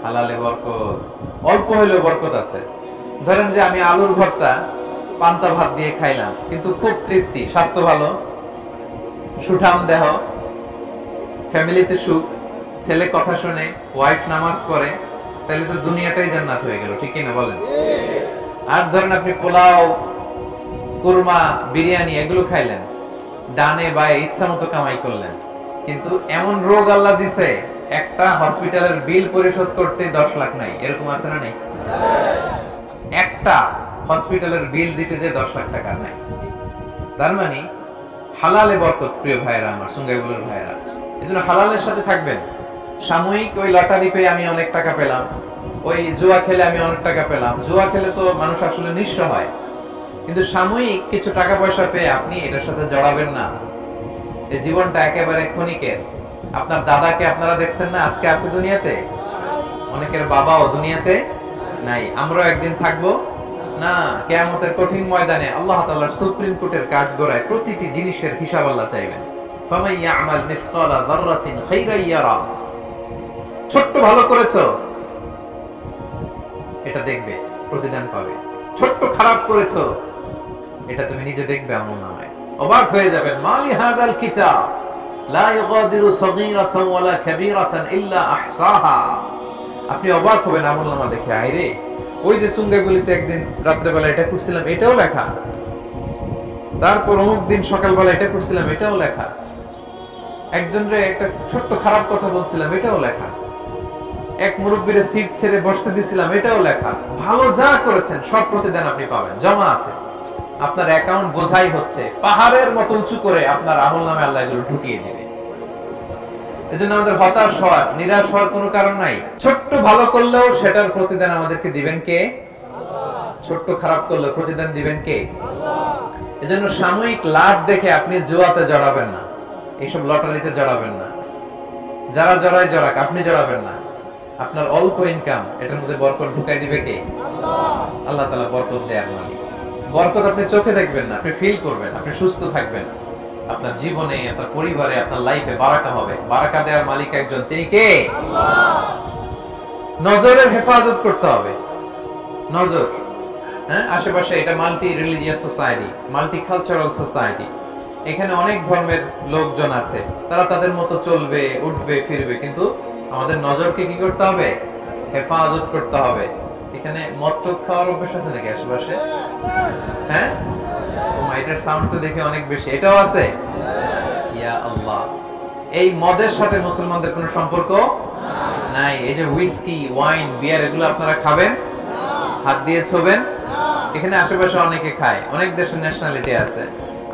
Speaker 2: হালালে বরকত। অল্প হইলেও বরকত আছে। ধরেন যে আমি আলুর ভর্তা পান্তা ভাত দিয়ে খাইলাম, কিন্তু খুব তৃপ্তি, স্বাস্থ্য ভালো, সুঠাম দেহ, ফ্যামিলিতে সুখ, ছেলে কথা শুনে, ওয়াইফ নামাজ পড়ে, তাহলে তো দুনিয়াটাই জান্নাত হয়ে গেল, ঠিক কিনা বলেন? আর ধরেন আপনি পোলাও, কুরমা, বিরিয়ানি এগুলো খাইলেন, ডানে বায়ে ইচ্ছা মতো কামাই করলেন, কিন্তু এমন রোগ আল্লাহ দিছে, একটা হসপিটালের বিল পরিশোধ করতে 10 লাখ নাই। এরকম আছে না নেই? একটা হসপিটালের বিল দিতে যে 10 লাখ টাকা নাই। তার মানে হালালে বরকত। প্রিয় ভাইরা আমার, সঙ্গাইবুলের ভাইরা, এজন্য হালালের সাথে থাকবেন। সাময়িক ওই লটারি পেয়ে আমি অনেক টাকা পেলাম, ওই জুয়া খেলে আমি অনেক টাকা পেলাম। জুয়া খেলে তো মানুষ আসলে নিঃস্ব হয়, কিন্তু সাময়িক কিছু টাকা পয়সা পেয়ে আপনি এটার সাথে জড়াবেন না। এই জীবনটা একেবারে ক্ষণিকের। আপনার দাদাকে আপনারা দেখছেন না, আজকে আছে দুনিয়াতে, অনেকের বাবাও দুনিয়াতে নাই। আমরাও একদিন থাকবো না। কিয়ামতের কঠিন ময়দানে আল্লাহ তাআলার সুপ্রিম কোর্টের কাঠগড়ায় প্রতিটি জিনিসের হিসাব আল্লাহ চাইবেন। ফামান ইয়ামাল মিসকালা যাররাতিন খাইরান ইয়ারা। ছোট্ট ভালো করেছো, এটা দেখবে, প্রতিদান পাবে। ছোট্ট খারাপ করেছো, এটা তুমি নিজে দেখবে আমলনামায়। অবাক হয়ে যাবেন। মালি হাদাল কিতাব লা ইগাদিরু সগীরাতান ওয়ালা কাবীরাতান ইল্লা আহসাহা। আপনি অবাক হবেন আমলনামা দেখে। আইরে, ওই যে সুঙ্গাইগুলিতে একদিন রাত্রেবেলা এটা করছিলাম, এটাও লেখা। তারপর অমুক দিন সকালবেলা এটা করছিলাম, এটাও লেখা। একজনরে একটা ছোট্ট খারাপ কথা বলছিলাম, এটাও লেখা। এক মুরব্বীরে সিট ছেড়ে বসতে দিছিলাম, এটাও লেখা। ভালো যা করেছেন সব প্রতিদান আপনি পাবেন, জমা আছে। আপনার অ্যাকাউন্ট বোঝাই হচ্ছে, পাহাড়ের মতো উঁচু করে আপনার আমলনামায় আল্লাহ এগুলো ঢুকিয়ে দিবে। এজন্য আমাদের হতাশ হওয়ার, নিরাশ হওয়ার কোনো কারণ নাই। ছোট্ট ভালো করলেও সেটার প্রতিদান আমাদেরকে দিবেন কে? ছোট্ট খারাপ করলেও প্রতিদান দিবেন কে? এজন্য সাময়িক লাভ দেখে আপনি জুয়াতে জড়াবেন না, এইসব লটারিতে জড়াবেন না। যারা জড়ায় জড়াক, আপনি জড়াবেন না। আপনার অল্প ইনকাম, এটার মধ্যে বরকত ঢুকাই দিবে কে? আল্লাহ তাআলা বরকত দেয়ার মালিক। বরকত আপনি চোখে দেখবেন না, আপনি ফিল করবেন। আপনি সুস্থ থাকবেন, আপনার জীবনে, আপনার পরিবারে, আপনার লাইফে বারাকা হবে। বারাকা দেওয়ার মালিক একজন, তিনি কে? আল্লাহ। নজরের হেফাজত করতে হবে। নজর, হ্যাঁ, আশেপাশে এটা multi religious society, multi cultural society. এখানে অনেক ধর্মের লোকজন আছে, তারা তাদের মতো চলবে, উঠবে, ফিরবে, কিন্তু আমাদের নজরকে কি করতে হবে? হেফাজত করতে হবে। এখানে মদ টদ খাওয়ার অভ্যাস আছে নাকি আশেপাশে? হ্যাঁ, এটার সাউন্ড তো দেখে অনেক বেশি। এটাও আছে? ইয়া আল্লাহ। এই মদের সাথে মুসলমানদের কোনো সম্পর্ক নাই। এই যে হুইস্কি, ওয়াইন, বিয়ার, এগুলো আপনারা খাবেন? হাত দিয়ে ছোবেন? এখানে আশেপাশে অনেকে খায়, অনেক দেশের ন্যাশনালিটি আছে।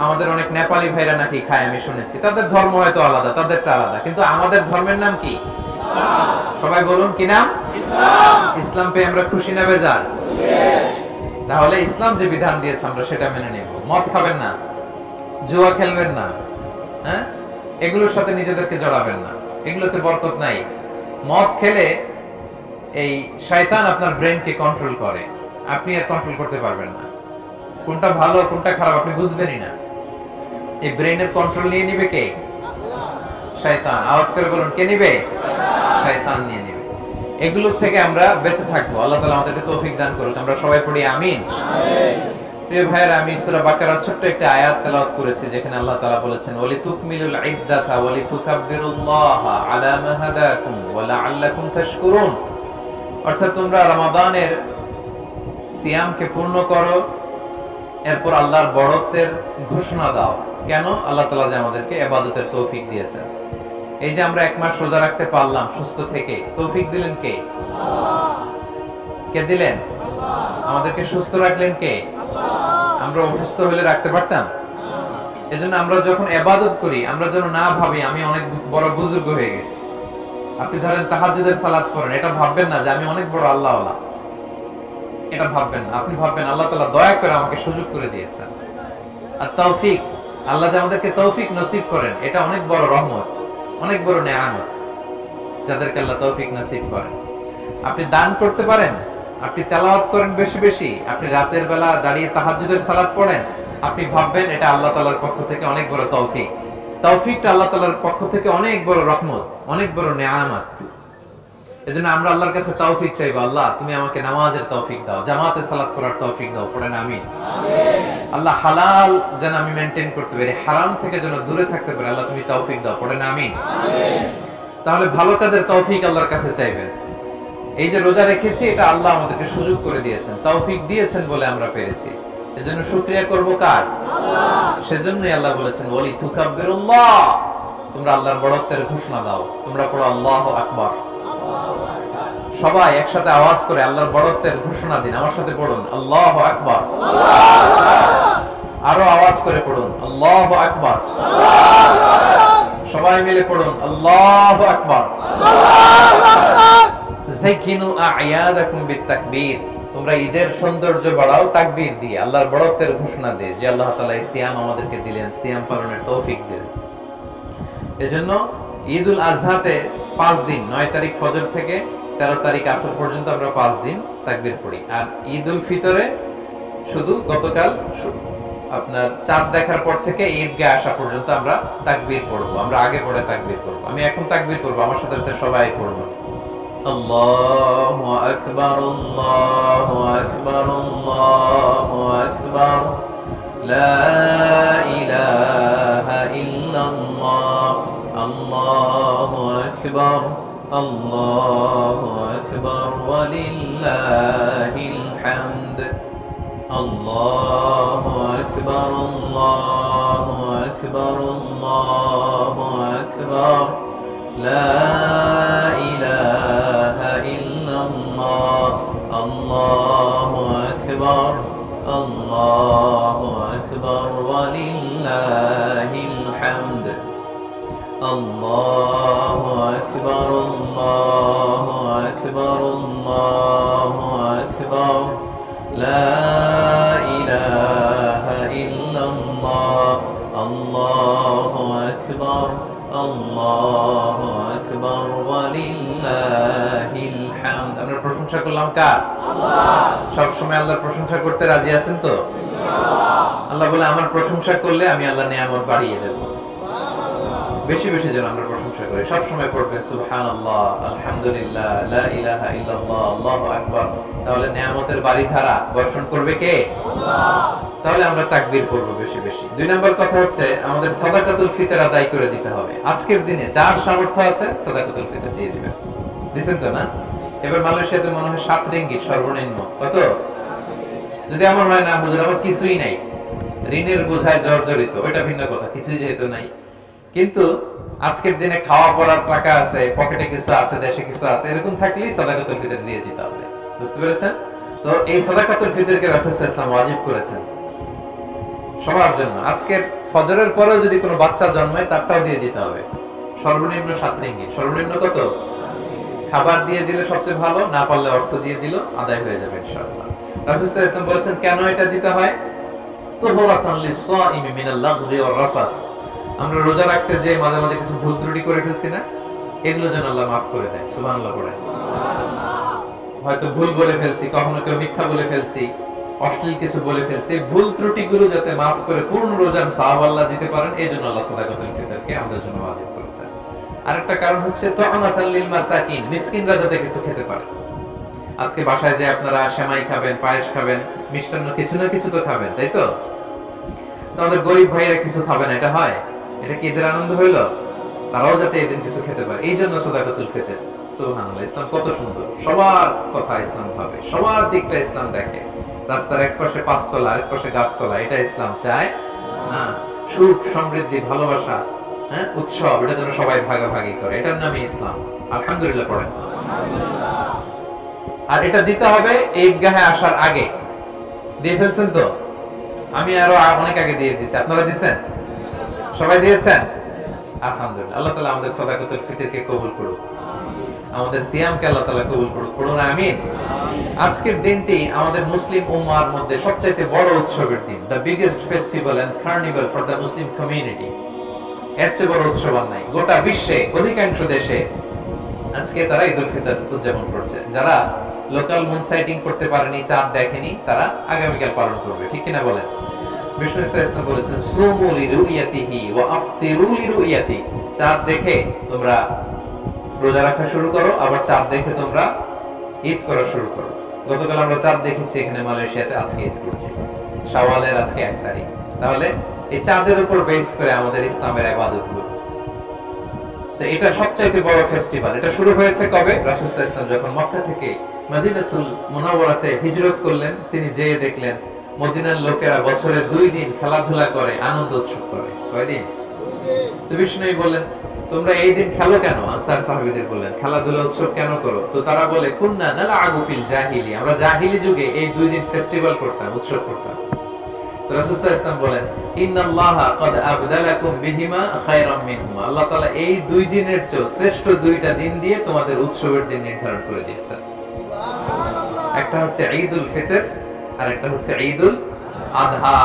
Speaker 2: আমাদের অনেক নেপালি ভাইরা নাকি খায়, আমি শুনেছি। তাদের ধর্ম হয়তো আলাদা, তাদেরটা আলাদা, কিন্তু আমাদের ধর্মের নাম কি? সবাই বলুন, কি নাম? ইসলাম পেয়ে আমরা খুশি না বেজার? তাহলে ইসলাম যে বিধান দিয়েছে আমরা সেটা মেনে নেব। মদ খাবেন না, জুয়া খেলবেন না, হ্যাঁ, এগুলোর সাথে নিজেদেরকে জড়াবেন না, এগুলোতে বরকত নাই। মদ খেলে এই শয়তান আপনার ব্রেনকে কন্ট্রোল করে, আপনি আর কন্ট্রোল করতে পারবেন না। কোনটা ভালো কোনটা খারাপ আপনি বুঝবেনই না। এই ব্রেনের কন্ট্রোল নিয়ে নিবে কে? শয়তান। আওয়াজ করে বলুন, কে নিবে? শয়তান নিয়ে নিবে। এগুলোর থেকে আমরা বেঁচে থাকবো। আল্লাহ তাআলা আমাদেরকে তৌফিক দান করুক। আমরা সবাই পড়ি আমিন। প্রিয় ভাইরা, আমি সূরা বাকারার ছোট্ট একটা আয়াত তেলাওয়াত করেছি, যেখানে আল্লাহ তাআলা বলেছেন, ওয়ালিতুকমিলুল ইদ্দাতা ওয়ালিতুকাব্বিরুল্লাহা আলা মা হাদাকুম ওয়া লাআল্লাকুম তাশকুরুন। অর্থাৎ তোমরা রমাদানের সিয়ামকে পূর্ণ করো, এরপর আল্লাহর বড়ত্বের ঘোষণা দাও। কেন? আল্লাহ তাআলা যে আমাদেরকে ইবাদতের তৌফিক দিয়েছেন। এই যে আমরা এক মাস রোজা রাখতে পারলাম সুস্থ থেকে, তৌফিক দিলেন কে? কে দিলেন? আমাদেরকে সুস্থ রাখলেন কে? আমরা অসুস্থ হলে রাখতে পারতাম? এজন্য আমরা যখন ইবাদত করি, আমরা যেন না ভাবি আমি অনেক বড় বুজুর্গ হয়ে গেছি। আপনি ধরেন তাহাজ্জুদের সালাত পড়েন, এটা ভাববেন না যে আমি অনেক বড় আল্লাহওয়ালা। এটা ভাববেন না। আপনি ভাববেন আল্লাহ তাআলা দয়া করে আমাকে সুযোগ করে দিয়েছেন। আর তৌফিক, আল্লাহ যে আমাদেরকে তৌফিক নসিব করেন, এটা অনেক বড় রহমত, অনেক বড় নেয়ামত যাদেরকে আল্লাহ তৌফিক নসিব করেন। আপনি দান করতে পারেন, আপনি তেলাওয়াত করেন বেশি বেশি, আপনি রাতের বেলা দাঁড়িয়ে তাহাজ্জুদের সালাত পড়েন, আপনি ভাববেন এটা আল্লাহ তাআলার পক্ষ থেকে অনেক বড় তৌফিক। তৌফিকটা আল্লাহ তাআলার পক্ষ থেকে অনেক বড় রহমত, অনেক বড় নেয়ামত। এজন্য আমরা আল্লাহর কাছে তৌফিক চাইবো, আল্লাহ তুমি আমাকে নামাজের তৌফিক দাও, জামাতে সালাত করার তৌফিক দাও, পড়েন আমিন। আল্লাহ হালাল যেন আমি মেইনটেইন করতে পারি, হারাম থেকে যেন দূরে থাকতে পারি, আল্লাহ তুমি তৌফিক দাও, পড়েন আমিন। তাহলে ভালো কাজের তৌফিক আল্লাহর কাছে চাইবেন। এই যে রোজা রেখেছি, এটা আল্লাহ আমাদেরকে সুযোগ করে দিয়েছেন, তৌফিক দিয়েছেন বলে আমরা পেরেছি। এজন্য শুকরিয়া করব কার? আল্লাহ। সেজন্যই আল্লাহ বলেছেন ওয়ালি তুকাব্বিরুল্লাহ, তোমরা আল্লাহর বড়ত্বের ঘোষণা দাও। তোমরা পড়ো আল্লাহু আকবার। সবাই একসাথে আওয়াজ করে আল্লাহর বড়ত্বের ঘোষণা দিন। আমার সাথে পড়ুন আল্লাহু আকবার। আরো আওয়াজ করে পড়ুন আল্লাহু আকবার। সবাই মিলে পড়ুন আল্লাহু আকবার। যাকিনু আ'য়াদাকুম বিত-তাকবীর, তোমরা ঈদের সৌন্দর্য বাড়াও তাকবীর দিয়ে, আল্লাহর বড়ত্বের ঘোষণা দিয়ে, যে আল্লাহ তাআলা এই সিয়াম আমাদেরকে দিলেন, সিয়াম পালনের তৌফিক দিলেন। এজন্য ঈদুল আজহাতে 5 দিন, 9 তারিখ ফজর থেকে 13 তারিখ আসর পর্যন্ত আমরা 5 দিন তাকবীর পড়ি। আর ঈদুল ফিতরে শুধু গতকাল আপনার চাঁদ দেখার পর থেকে ঈদগাহ আসা পর্যন্ত আমরা তাকবীর পড়বো। আমরা আগে পড়ে তাকবীর পড়বো। আমি এখন তাকবীর পড়বো, আমার সাথে সাথে সবাই পড়বো। আল্লাহু আকবার, আল্লাহু আকবার, আল্লাহু আকবার, লা ইলাহা ইল্লাল্লাহ, আল্লাহু আকবার, আল্লাহু আকবার, ওয়ালিল্লাহিল হামদ। আল্লাহু আকবার, আল্লাহু আকবার, আল্লাহু আকবার, লা ইলাহা ইল্লাল্লাহ, আল্লাহু আকবার, আল্লাহু আকবার, ওয়ালিল্লাহিল হামদ। আল্লাহু আকবার, আল্লাহু আকবার, আল্লাহু আকবার, লা ইলাহা ইল্লাল্লাহ, আল্লাহু আকবার, আল্লাহু আকবার, ওয়ালিল্লাহিল হামদ। আমরা প্রশংসা করলাম কার? আল্লাহ। সব সময় আল্লাহর প্রশংসা করতে রাজি আছেন তো? ইনশাআল্লাহ। আল্লাহ বলে আমার প্রশংসা করলে আমি আল্লাহ নিয়ামত বাড়িয়ে দেব। বেশি বেশি যেন আমরা প্রশংসা করি। সব সময় পড়বেন সুবহানাল্লাহ, আলহামদুলিল্লাহ, লা ইলাহা ইল্লাল্লাহ, আল্লাহু আকবার। তাহলে নিয়ামতের বাড়িধারা বর্ষণ করবে কে? আল্লাহ। তাহলে আমরা তাকবীর পড়ব বেশি বেশি। 2 নম্বর কথা হচ্ছে আমাদের সাদাকাতুল ফিতর আদায় করে দিতে হবে। আজকের দিনে যার সামর্থ্য আছে সাদাকাতুল ফিতর দিয়ে দিবেন। দিবেন তো না? এবার মালয়েশিয়াতে মনে হয় 7 রিঙ্গিত সর্বনিম্ন। কত? যদি আমার হয় না হুজুর আমার কিছুই নাই, ঋণের বোঝায় জর্জরিত, ওইটা ভিন্ন কথা, কিছুই যেহেতু নাই। কিন্তু আজকের দিনে খাওয়া পড়ার টাকা আছে, পকেটে কিছু আছে, দেশে কিছু আছে, এরকম থাকলেই সাদাকাতুল ফিতর দিয়ে দিতে হবে। বুঝতে পেরেছেন? তো এই সাদাকাতুল ফিতরকে রাসূল সাল্লাল্লাহু আলাইহি ওয়াসাল্লাম ওয়াজিব করেছেন সবার জন্য। আজকের ফজরের পরেও যদি কোনো বাচ্চা জন্মায় তারটাও দিয়ে দিতে হবে। সর্বনিম্ন 7 রিঙ্গিত। সর্বনিম্ন কত? খাবার দিয়ে দিলে সবচেয়ে ভালো, না পারলে অর্থ দিয়ে দিল, আদায় হয়ে যাবে ইনশাআল্লাহ। রাসূল সাল্লাল্লাহু আলাইহি ওয়াসাল্লাম বলেছেন কেন এটা দিতে হয়? তুহরাতান লিস-সাইমি মিনাল লাগহি ওয়ার রাফাস। আমরা রোজা রাখতে যে মাঝে মাঝে কিছু ভুল ত্রুটি করে ফেলছি না, এগুলো যেন আল্লাহ মাফ করে দেয়। সুবহানাল্লাহ পড়েন। হয়তো ভুল বলে ফেলছি, কখনো কেউ মিথ্যা বলে ফেলছি, অশ্লীল কিছু বলে ফেলছি, ভুল ত্রুটিগুলো যাতে মাফ করে পূর্ণ রোজার সওয়াব আল্লাহ দিতে পারেন, এই জন্য আল্লাহ সাদাকাতুল ফিতরকে আমাদের জন্য ওয়াজিব করেছেন। আরেকটা কারণ হচ্ছে তু'মাতাল লিল মাসাকিন, মিসকিনরা যাতে কিছু খেতে পারে। আজকে বাসায় যে আপনারা সেমাই খাবেন, পায়েস খাবেন, মিষ্টান্ন কিছু না কিছু তো খাবেন, তাই তো? আমাদের গরিব ভাইরা কিছু খাবে না, এটা হয়? এটা কি এদের আনন্দ হইলো? তারাও যাতে এদিন কিছু খেতে পারে, এই জন্য সাদাকাতুল ফিতর। সুবহানাল্লাহ, ইসলাম কত সুন্দর। সবার কথা ইসলাম ভাবে, সবার দিকটা ইসলাম দেখে। রাস্তার এক পাশে 5 তলা, আরেক পাশে গাছতলা, এটা ইসলাম চায় না। সুখ, সমৃদ্ধি, ভালোবাসা, হ্যাঁ, উৎসব, এটা যেন সবাই ভাগাভাগি করে, এটার নামই ইসলাম। আলহামদুলিল্লাহ পড়েন। আর এটা দিতে হবে ঈদগাহে আসার আগে। দিয়ে ফেলছেন তো? আমি আরো অনেক আগে দিয়ে দিয়েছি, আপনারা দিয়েছেন? সবাই দিয়েছেন? আলহামদুলিল্লাহ। আল্লাহ তাআলা আমাদের সাদাকাতুল ফিতরকে কবুল করুন। আমাদের সিয়ামকে আল্লাহ তাআলা কবুল করুক, পড়ুন আমিন। আজকের দিনটি আমাদের মুসলিম উম্মাহর মধ্যে সবচাইতে বড় উৎসবের দিন, the biggest festival and carnival for the Muslim community. এর চেয়ে বড় উৎসব আর নাই। গোটা বিশ্বে অধিকাংশ দেশে আজকে তারা ঈদুল ফিতর উদযাপন করছে। যারা লোকাল মুন সাইটিং করতে পারেনি, চাঁদ দেখেনি, তারা আগামীকাল পালন করবে, ঠিক কিনা বলেন? বিষ্ণু ইসলাম বলেছেন সুমু লিরুইয়াতিহি ওয়া আফতিরু লিরুইয়াতি। চাঁদ দেখে তোমরা রোজা রাখা শুরু করো, আবার চাঁদ দেখে তোমরা ঈদ করা শুরু করো। গতকাল আমরা চাঁদ দেখেছি এখানে মালয়েশিয়াতে, আজকে ঈদ করছি, শাওয়ালের আজকে 1 তারিখ। তাহলে এই চাঁদের উপর বেস করে আমাদের ইসলামের ইবাদতগুলো। তো এটা সবচাইতে বড় ফেস্টিভ্যাল। এটা শুরু হয়েছে কবে? রাসূল সাল্লাল্লাহু আলাইহি ওয়াসাল্লাম যখন মক্কা থেকে মদিনাতুল মুনাওয়ারাতে হিজরত করলেন, তিনি যেয়ে দেখলেন মদিনার লোকেরা বছরে 2 দিন খেলাধুলা করে, আনন্দ উৎসব করে। কয়দিন? তো বিষ্ণুই বললেন তোমরা এই দিন খেলো কেন? আনসার সাহাবীদের বললেন খেলাধুলা উৎসব কেন করো? তো তারা বলে কুন্না নালআবু ফিল জাহিলি, আমরা জাহিলি যুগে এই 2 দিন ফেস্টিভ্যাল করতাম, উৎসব করতাম। তো রাসূল সাল্লাল্লাহু আলাইহি ওয়াসাল্লাম বলেন ইন্নাল্লাহা ক্বাদ আবদালাকুম বিহিমা খায়রাম মিনহুমা, আল্লাহ তাআলা এই 2 দিনের চেয়ে শ্রেষ্ঠ 2টা দিন দিয়ে তোমাদের উৎসবের দিন নির্ধারণ করে দিয়েছেন। একটা হচ্ছে ঈদুল ফিতর আর একটা হচ্ছে ঈদুল আযহা।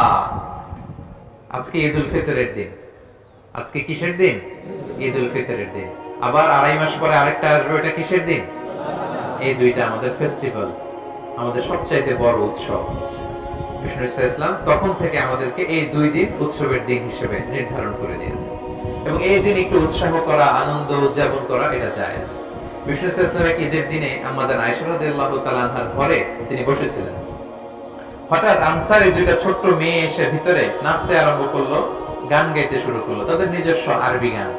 Speaker 2: আজকে ঈদুল ফিতরের দিন। আজকে কিসের দিন? ঈদুল ফিতরের দিন। আবার 2.5 মাস পরে আরেকটা আসবে, ওটা কিসের দিন? এই 2টা আমাদের ফেস্টিভ্যাল, আমাদের সবচাইতে বড় উৎসব। বিষ্ণু ইসলাম তখন থেকে আমাদেরকে এই 2 দিন উৎসবের দিন হিসেবে নির্ধারণ করে দিয়েছে, এবং এই দিন একটু উৎসাহ করা, আনন্দ উদযাপন করা এটা জায়েজ। বিষ্ণু ইসলাম এক ঈদের দিনে আম্মা জান আয়েশা রাদিয়াল্লাহু তাআলা আনহার ঘরে তিনি বসেছিলেন। হঠাৎ আনসারের 2টা ছোট্ট মেয়ে এসে ভিতরে নাচতে আরম্ভ করলো, গান গাইতে শুরু করলো, তাদের নিজস্ব আরবি গান।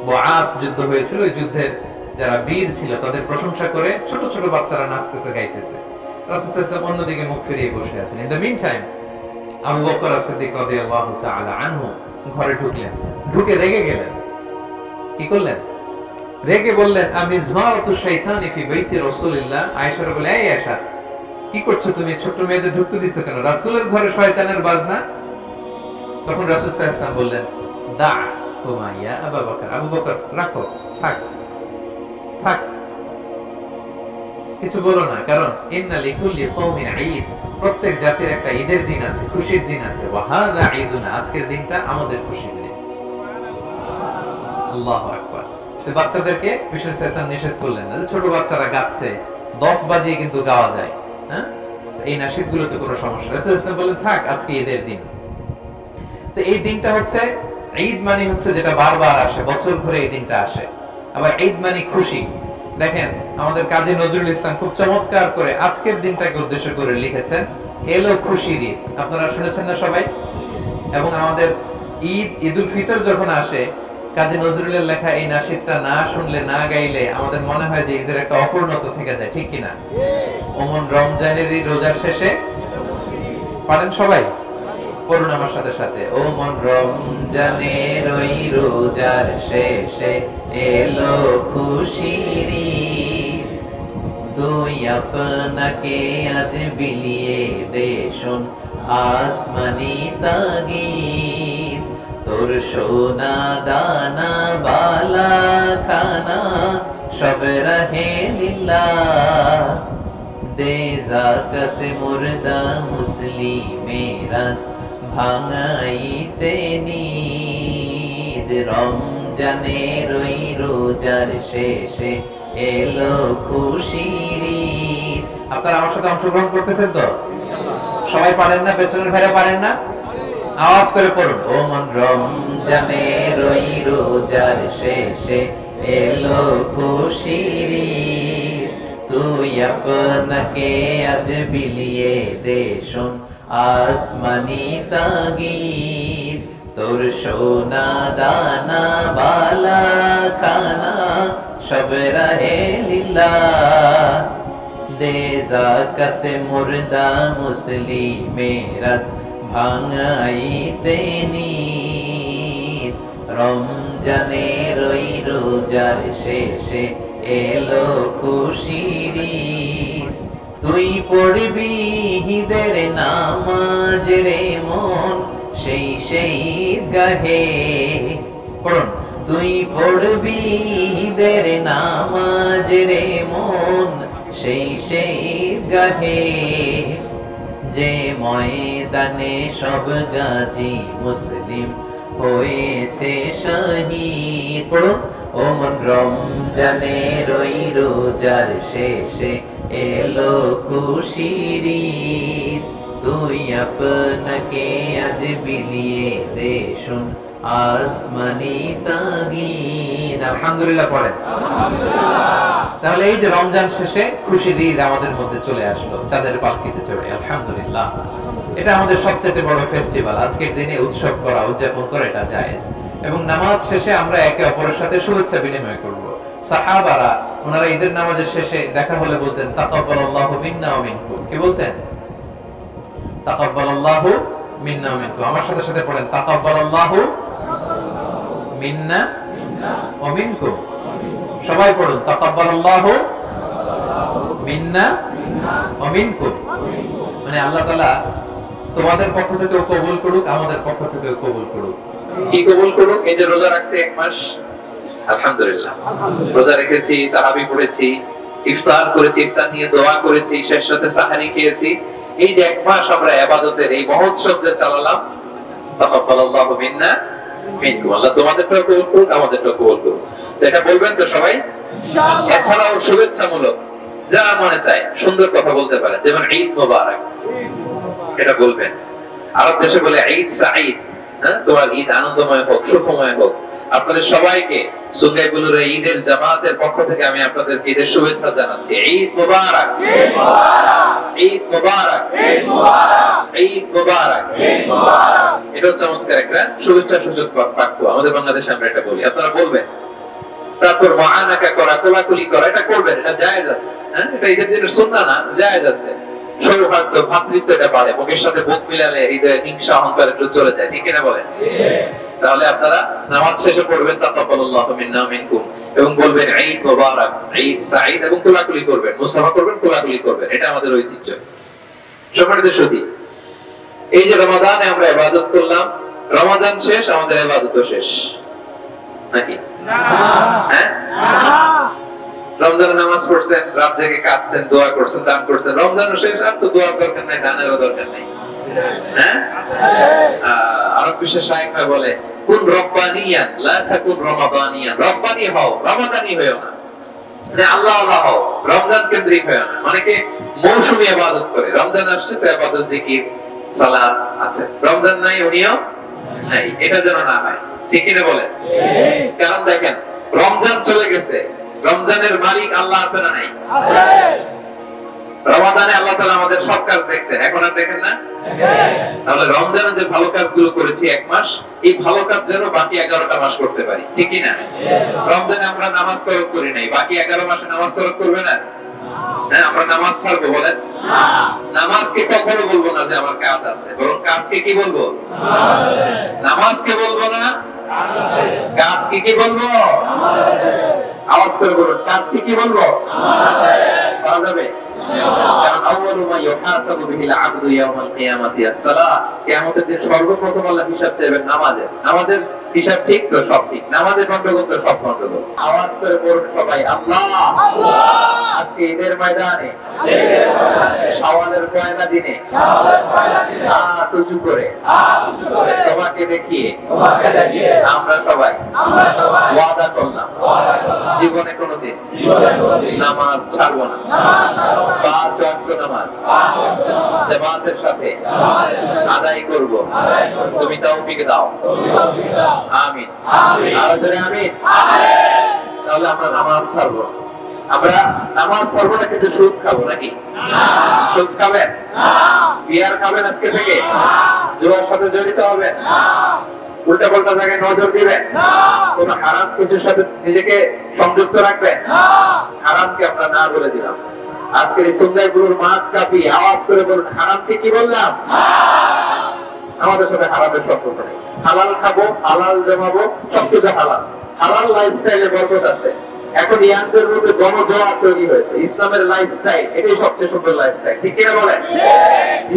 Speaker 2: বুআস যুদ্ধ হয়েছিল, ওই যুদ্ধের যারা বীর ছিল তাদের প্রশংসা করে ছোট ছোট বাচ্চারা নাচতেছে, গাইতেছে। রাসূল সাল্লাল্লাহু আলাইহি ওয়াসাল্লাম অন্যদিকে মুখ ফিরিয়ে বসে আছেন। In the mean time Abu Bakr as-সিদ্দিক রাদিয়াল্লাহু তাআলা আনহু ঘরে ঢুকলেন, ঢুকে রেগে গেলেন। কি করলেন? রেগে বললেন আমিজমারাতু শাইতানি ফি বাইতি রাসূলিল্লাহ। আয়েশা বলে এই আয়েশা, কি করছো তুমি? ছোট মেয়েদের ঢুকতে দিছো কেন? রাসূলের ঘরে শয়তানের বাজনা। তখন রাসূল সাল্লাল্লাহু আলাইহি ওয়াসাল্লাম বললেন দা হুমা ইয়া আবু বকর, আবু বকর রাখো, থাক থাক, কিছু বলো না, কারণ ইন্না লিকুল্লি কওমিন ঈদ, প্রত্যেক জাতির একটা ঈদের দিন আছে, খুশির দিন আছে। ওয়া হাযা ঈদুনা, আজকের দিনটা আমাদের খুশির দিন। আল্লাহু আকবার। তো বাচ্চাদেরকে বিষ্ণু সাল্লাল্লাহু নিষেধ করলেন না, ছোট বাচ্চারা গাচ্ছে, দফ বাজিয়ে কিন্তু গাওয়া যায়, হ্যাঁ, এই নাশিদগুলোতে কোনো সমস্যা নেই। রাসূল সাল্লাল্লাহু বলেন থাক, আজকে ঈদের দিন। তো এই দিনটা হচ্ছে ঈদ, মানে হচ্ছে যেটা বারবার আসে, বছর ঘুরে এই দিনটা আসে। আবার ঈদ মানে খুশি। দেখেন আমাদের কাজী নজরুল ইসলাম খুব চমৎকার করে আজকের দিনটাকে উদ্দেশ্য করে লিখেছেন এলো খুশির ঈদ। আপনারা শুনেছেন না সবাই? এবং আমাদের ঈদ, ঈদুল ফিতর যখন আসে, কাজী নজরুলের লেখা এই নাশিদটা না শুনলে, না গাইলে আমাদের মনে হয় যে ঈদের একটা অপূর্ণতা থেকে যায়, ঠিক কিনা? ওমন রমজানেরই রোজার শেষে, পারেন সবাই? পড়ুন আমার সাথে সাথে। ও মন রমজানের ওই রোজার শেষে এলো খুশির ঈদ, তুই আপনাকে আজ বিলিয়ে দে শোন আসমানি তাগিদ, তোর সোনা দানা বালা খানা সব রহে লিল্লাহ, দে যাকাত মুর্দা মুসলিমেরাজ ভাঙাইতে নিদ, রমজানের ওই রোজার শেষে এলো খুশির ঈদ। আপনারা আমার সাথে অংশগ্রহণ করতেছেন তো? সবাই পারেন না? পেছনের ভাইরা পারেন না? আওয়াজ করে পড়ুন। ও মন রমজানের ওই রোজার শেষে এলো খুশির ঈদ, তুই আপনাকে আজ বিলিয়ে দে শোন আসমানি তাগিদ, তোর সোনা দানা বালা খানা সব রহে লিল্লাহ, দে যাকাত মুর্দা মুসলিমেরাজ ভাঙাইতে নিদ, রমজানের ওই রোজার শেষে এলো খুশির ঈদ, তুই পড়বি ঈদের নামাজ রে মন সেই ঈদগাহে। পড়ুন।
Speaker 3: তুই পড়বি ঈদের নামাজ রে মন সেই সেই গাহে, যে ময়দানে সব গাজী মুসলিম হয়েছে শহীদ। পড়ো, ও মন রমজানে রই রোজার শেষে এলো খুশির ঈদ, তুই আপনাকে আজ বিলিয়ে দে শুন আসমানি তাগীদ। আলহামদুলিল্লাহ পড়েন। তাহলে এই যে রমজান শেষে খুশির ঈদ আমাদের মধ্যে চলে আসলো চাঁদের পালকিতে চড়ে, আলহামদুলিল্লাহ। এটা আমাদের সবচেয়ে বড় ফেস্টিভ্যাল। আজকের দিনে উৎসব করা, উদযাপন করা এটা জায়েজ। এবং নামাজ শেষে আমরা একে অপরের সাথে শুভেচ্ছা বিনিময় করব। সাহাবারা ওনারা ঈদের নামাজের শেষে দেখা হলে বলতেন তাকাব্বালাল্লাহু মিন্না ওয়া মিনকুম। কি বলতেন? তাকাব্বালাল্লাহু মিন্না ওয়া মিনকুম। আমার সাথে সাথে পড়েন তাকাব্বালাল্লাহু মিন্না ওয়া মিনকুম। সবাই পড়ুন তাকাব্বালাল্লাহু মিন্না ওয়া মিনকুম। মানে আল্লাহ তাআলা তোমাদের পক্ষ থেকেও কবুল করুক, আমাদের পক্ষ থেকেও কবুল করুক। কি কবুল করুক? এই যে রোজা রাখছি এক মাস, আলহামদুলিল্লাহ। রোজা রেখেছি, তারাবি পড়েছি, ইফতার করেছি, ইফতার নিয়ে দোয়া করেছি, শেষ সাথে সাহারি খেয়েছি। এই যে এক মাস আমরা ইবাদতের এই মহোৎসব যে চালালাম, তাকাব্বালাল্লাহু মিন্না মিনকুম। আল্লাহ তোমাদেরটাও কবুল করুক, আমাদেরটাও কবুল করুক। তো এটা বলবেন তো সবাই ইনশাআল্লাহ। এছাড়াও শুভেচ্ছামূলক যা মনে চায় সুন্দর কথা বলতে পারেন, যেমন ঈদ মোবারক, এটা বলবেন। আরব দেশে বলে ঈদ সাঈদ, তোমার ঈদ আনন্দময় হোক, সুখময় হোক। আপনাদের সবাইকে সুঙ্গাইবুলুর ঈদের জামাতের পক্ষ থেকে আমি আপনাদেরকে ঈদের শুভেচ্ছা জানাচ্ছি। ঈদ মোবারক, ঈদ মোবারক, ঈদ মোবারক। এটা চমৎকার একটা শুভেচ্ছা সূচক বাক্য, আমাদের বাংলাদেশে আমরা এটা বলি, আপনারা বলবেন। তারপর মুআনাকা করা, কোলাকুলি করা, এটা করবেন, এটা জায়েজ আছে। এটা ঈদের দিনের সুন্নাহ না, জায়েজ আছে। সৌহার্দ্য, ভ্রাতৃত্ব এটা বাড়ে। মুখের সাথে বুক মিলালে হৃদয়ে হিংসা অহংকার একটু চলে যায়, ঠিক কিনা বলেন? তাহলে আপনারা নামাজ শেষে পড়বেন তাকাব্বালাল্লাহু মিন্না ওয়া মিনকুম এবং বলবেন ঈদ মোবারক, ঈদ সাঈদ, এবং কোলাকুলি করবেন, মুসাফা করবেন, কোলাকুলি করবেন। এটা আমাদের ঐতিহ্য। সম্মানিত সুধী, এই যে রমাদানে আমরা ইবাদত করলাম, রমাদান শেষ, আমাদের ইবাদতও শেষ নাকি? না। হ্যাঁ, রমজানের নামাজ পড়ছেন, রাত জেগে কাঁদছেন, দোয়া করছেন, দান করছেন, রমজানও শেষ, আর তো দোয়ার দরকার নাই, দানেরও দরকার নাই। হ্যাঁ, আরব বিশ্বের শায়েখরা বলে কুন রব্বানিয়ান লা তাকুন রমাদানিয়ান। রব্বানি হও, রমাদানি হয়ো না। মানে আল্লাহ আল্লাহ হও, রমজান কেন্দ্রিক হয়ো না। অনেকে মৌসুমী ইবাদত করে, রমজান আসছে তো ইবাদত, জিকির, সালাত আছে, রমজান নাই উনিও নাই, এটা যেন না হয়, ঠিক কিনা বলেন? কারণ দেখেন, রমজান চলে গেছে, রমজানের মালিক আল্লাহ আছে না নাই? আছে। রমাদানে আল্লাহ তাআলা আমাদের সব কাজ দেখতেন, এখন আর দেখেন না? তাহলে রমজানে যে ভালো কাজগুলো করেছি এক মাস, এই ভালো কাজ যেন বাকি 11টা মাস করতে পারি, ঠিক কি না? রমজানে আমরা নামাজ তরক করি নাই, বাকি 11 মাসে নামাজ তরক করবে না? হ্যাঁ, আমরা নামাজ ছাড়বো বলেন? নামাজকে কখনো বলবো না যে আমার কাজ আছে, বরং কাজকে কি বলবো? নামাজকে বলবো না, কাজকে কি বলবো? আওয়াজ করে বলুন, কাজকে কি বলবো? পারা যাবে? কারণ আউয়ালু মা ইউহাসাবু বিহিল আবদু ইয়াওমাল কিয়ামাতি আস-সালাহ। কিয়ামতের দিন সর্বপ্রথম আল্লাহ হিসাব দেবেন নামাজের। নামাজের হিসাব ঠিক তো সব ঠিক, নামাজের গন্ডগোল তো সব গন্ডগোল। আওয়াজ করে বলুন সবাই, আল্লাহ আল্লাহ। আজকে ঈদের ময়দানে, শাওয়ালের পয়লা দিনে হাত উঁচু করে তোমাকে দেখিয়ে আমরা সবাই ওয়াদা করলাম জীবনে কোনোদিন নামাজ ছাড়বো না। 5 ওয়াক্ত নামাজ জামাতের সাথে আদায় করব, তুমি তৌফিক দাও, আমিন। আরো জোরে আমিন। তাহলে আমরা নামাজ ছাড়বো। আমরা নামাজ ছাড়বো না, কিন্তু সুদ খাবো নাকি? সুদ খাবেন? বিয়ার খাবেন আজকে থেকে? জুয়ার সাথে জড়িত হবেন? উল্টা পাল্টা জায়গায় নজর দিবেন? কোন হারাম কিছুর সাথে নিজেকে সংযুক্ত রাখবেন? হারামকে আমরা না বলে দিলাম। আজকের এই সুন্নাহগুলোর মাছ কাপি আওয়াজ করে বলুন, হারামকে কি বললাম? আমাদের সাথে হারামের সম্পর্ক নেই। হালাল খাবো, হালাল জমাবো, সবকিছু হালাল। হালাল লাইফস্টাইলে বরকত আছে। এখন ইয়াংদের মধ্যে গণজোয়ার তৈরি হয়েছে। ইসলামের লাইফস্টাইল এটাই সবচেয়ে সুন্দর লাইফস্টাইল, ঠিক কিনা বলেন?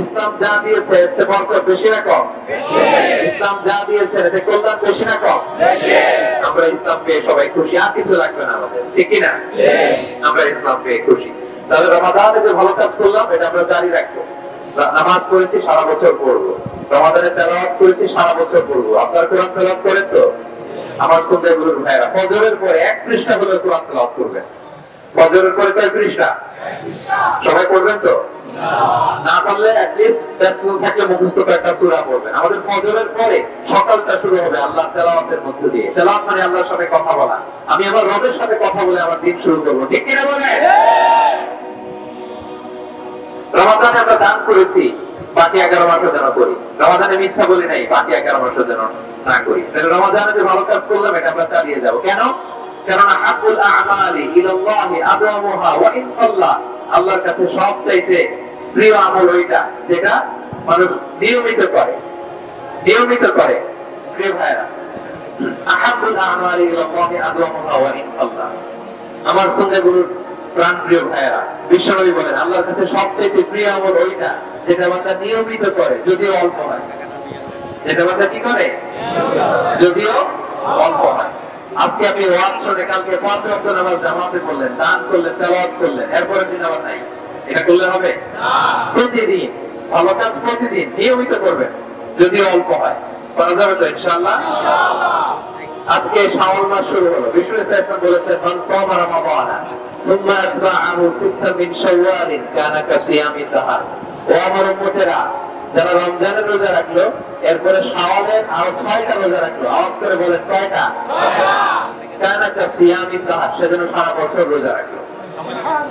Speaker 3: ইসলাম যা দিয়েছে এতে বরকত বেশি না কম? ইসলাম যা দিয়েছে এতে কল্যাণ বেশি না কম? আমরা ইসলাম পেয়ে সবাই খুশি, আর কিছু লাগবে না আমাদের, ঠিক কিনা? আমরা ইসলাম পেয়ে খুশি। তাহলে রমাদানে যে ভালো কাজ করলাম এটা আমরা জারি রাখবো। নামাজ পড়েছি সারা বছর পড়বো, রমাদানে তেলাওয়াত করেছি সারা বছর পড়বো। আপনার কোরআন তেলাওয়াত করেন তো? আমার সুন্নাহগুলোর ভাইরা ফজরের পরে 1 পৃষ্ঠা হলে কোরআন তেলাওয়াত করবেন। ফজরের পরে কয় পৃষ্ঠা? সবাই পড়বেন তো? না পারলে অ্যাটলিস্ট ব্যস্ততা থাকলে মুখস্থ একটা সূরা পড়বেন। আমাদের ফজরের পরে সকালটা শুরু হবে আল্লাহ তেলাওয়াতের মধ্য দিয়ে। তেলাওয়াত মানে আল্লাহর সাথে কথা বলা। আমি আমার রবের সাথে কথা বলে আমার দিন শুরু করব, ঠিক কিনা বলেন? রমাদানে আমরা দান করেছি, বাকি 11 মাসও যেন করি। রমাদানে মিথ্যা বলি নাই, বাকি 11 মাসও যেন না করি। তাহলে রমাদানে যে ভালো কাজ করলাম এটা আমরা চালিয়ে যাব। কেন? কারণ আকুল আমালি ইলাল্লাহি আদওয়ামুহা ওয়া ইন আল্লাহ, আল্লাহর কাছে সবচাইতে প্রিয় আমল ওইটা যেটা মানুষ নিয়মিত করে। প্রিয় ভাইরা, আহাবুল আমালি ইলাল্লাহি আদওয়ামুহা ওয়া ইন আল্লাহ। আমার সুন্নাহগুলোর প্রাণ প্রিয় ভাইরা, বিশ্বনবী বলেন আল্লাহর কাছে সবচেয়ে প্রিয় আমল ওইটা যেটা বান্দা নিয়মিত করে, যদিও অল্প হয়। যেটা বান্দা কি করে? যদিও অল্প হয়। আজকে আপনি ওয়াজ শুনে কালকে 5 ওয়াক্ত নামাজ জামাতে পড়লেন, দান করলেন, তেলাওয়াত করলেন, এরপরে দিন আবার নাই, এটা করলে হবে না। প্রতিদিন ভালো কাজ প্রতিদিন নিয়মিত করবেন, যদিও অল্প হয়। করা যাবে তো ইনশাআল্লাহ? আজকে শাওয়াল মাস শুরু হলো। বিষ্ণু ইসলাম বলেছেন মান সামা রমাদানা সুম্মা আতবাআহু সিত্তান মিন শাওয়ালিন কানা কাসিয়ামি দাহর। ও আমার উম্মতেরা, যারা রমজানের রোজা রাখলো এরপরে শাওয়ালের আরো 6টা রোজা রাখলো, আওয়াজ করে বলেন কয়টা? 6টা। কানা কাসিয়ামি দাহর, সেজন্য সারা বছর রোজা রাখলো।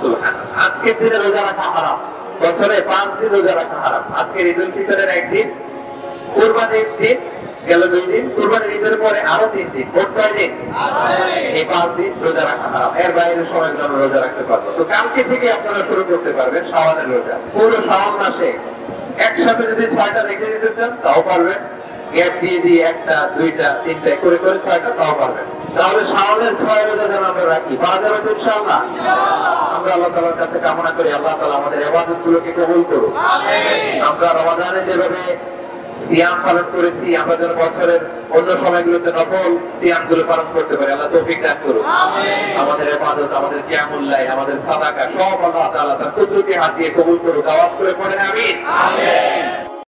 Speaker 3: সুবহানাল্লাহ। আজকের দিনে রোজা রাখা হারাম, বছরে 5 দিন রোজা রাখা হারাম। আজকের ঈদুল ফিতরের একদিন, কুরবানির দিন গেল 2 দিন, কুরবানির ঈদের পরে আরো 3 দিন, মোট কয় দিন? এই 5 দিন রোজা রাখা হারাম। এর বাইরে সময় আমরা রোজা রাখতে পারবো। তো কালকে থেকে আপনারা শুরু করতে পারবেন শাওয়ালের রোজা। পুরো শাওয়াল মাসে একসাথে যদি 6টা রেখে দিতে চান তাও পারবেন, গ্যাপ দিয়ে দিয়ে 1টা 2টা 3টা করে করে 6টা তাও পারবেন। তাহলে শাওয়ালের 6 রোজা যেন আমরা রাখি, পারা যাবে তো ইনশাআল্লাহ? আমরা আল্লাহ তাআলার কাছে কামনা করি আল্লাহ তাআলা আমাদের ইবাদতগুলোকে কবুল করুন। আমরা রমাদানে যেভাবে সিয়াম পালন করেছি, আমরা যেন বছরের অন্য সময়গুলোতে নফল সিয়ামগুলো পালন করতে পারি। আল্লাহ তৌফিক দান করুন। আমাদের ইবাদত, আমাদের কিয়ামুল লাইল, আমাদের সাদাকা সব আল্লাহ তাআলা তার কুদরতি হাত দিয়ে কবুল করুন। আওয়াজ করে পড়েন আমিন।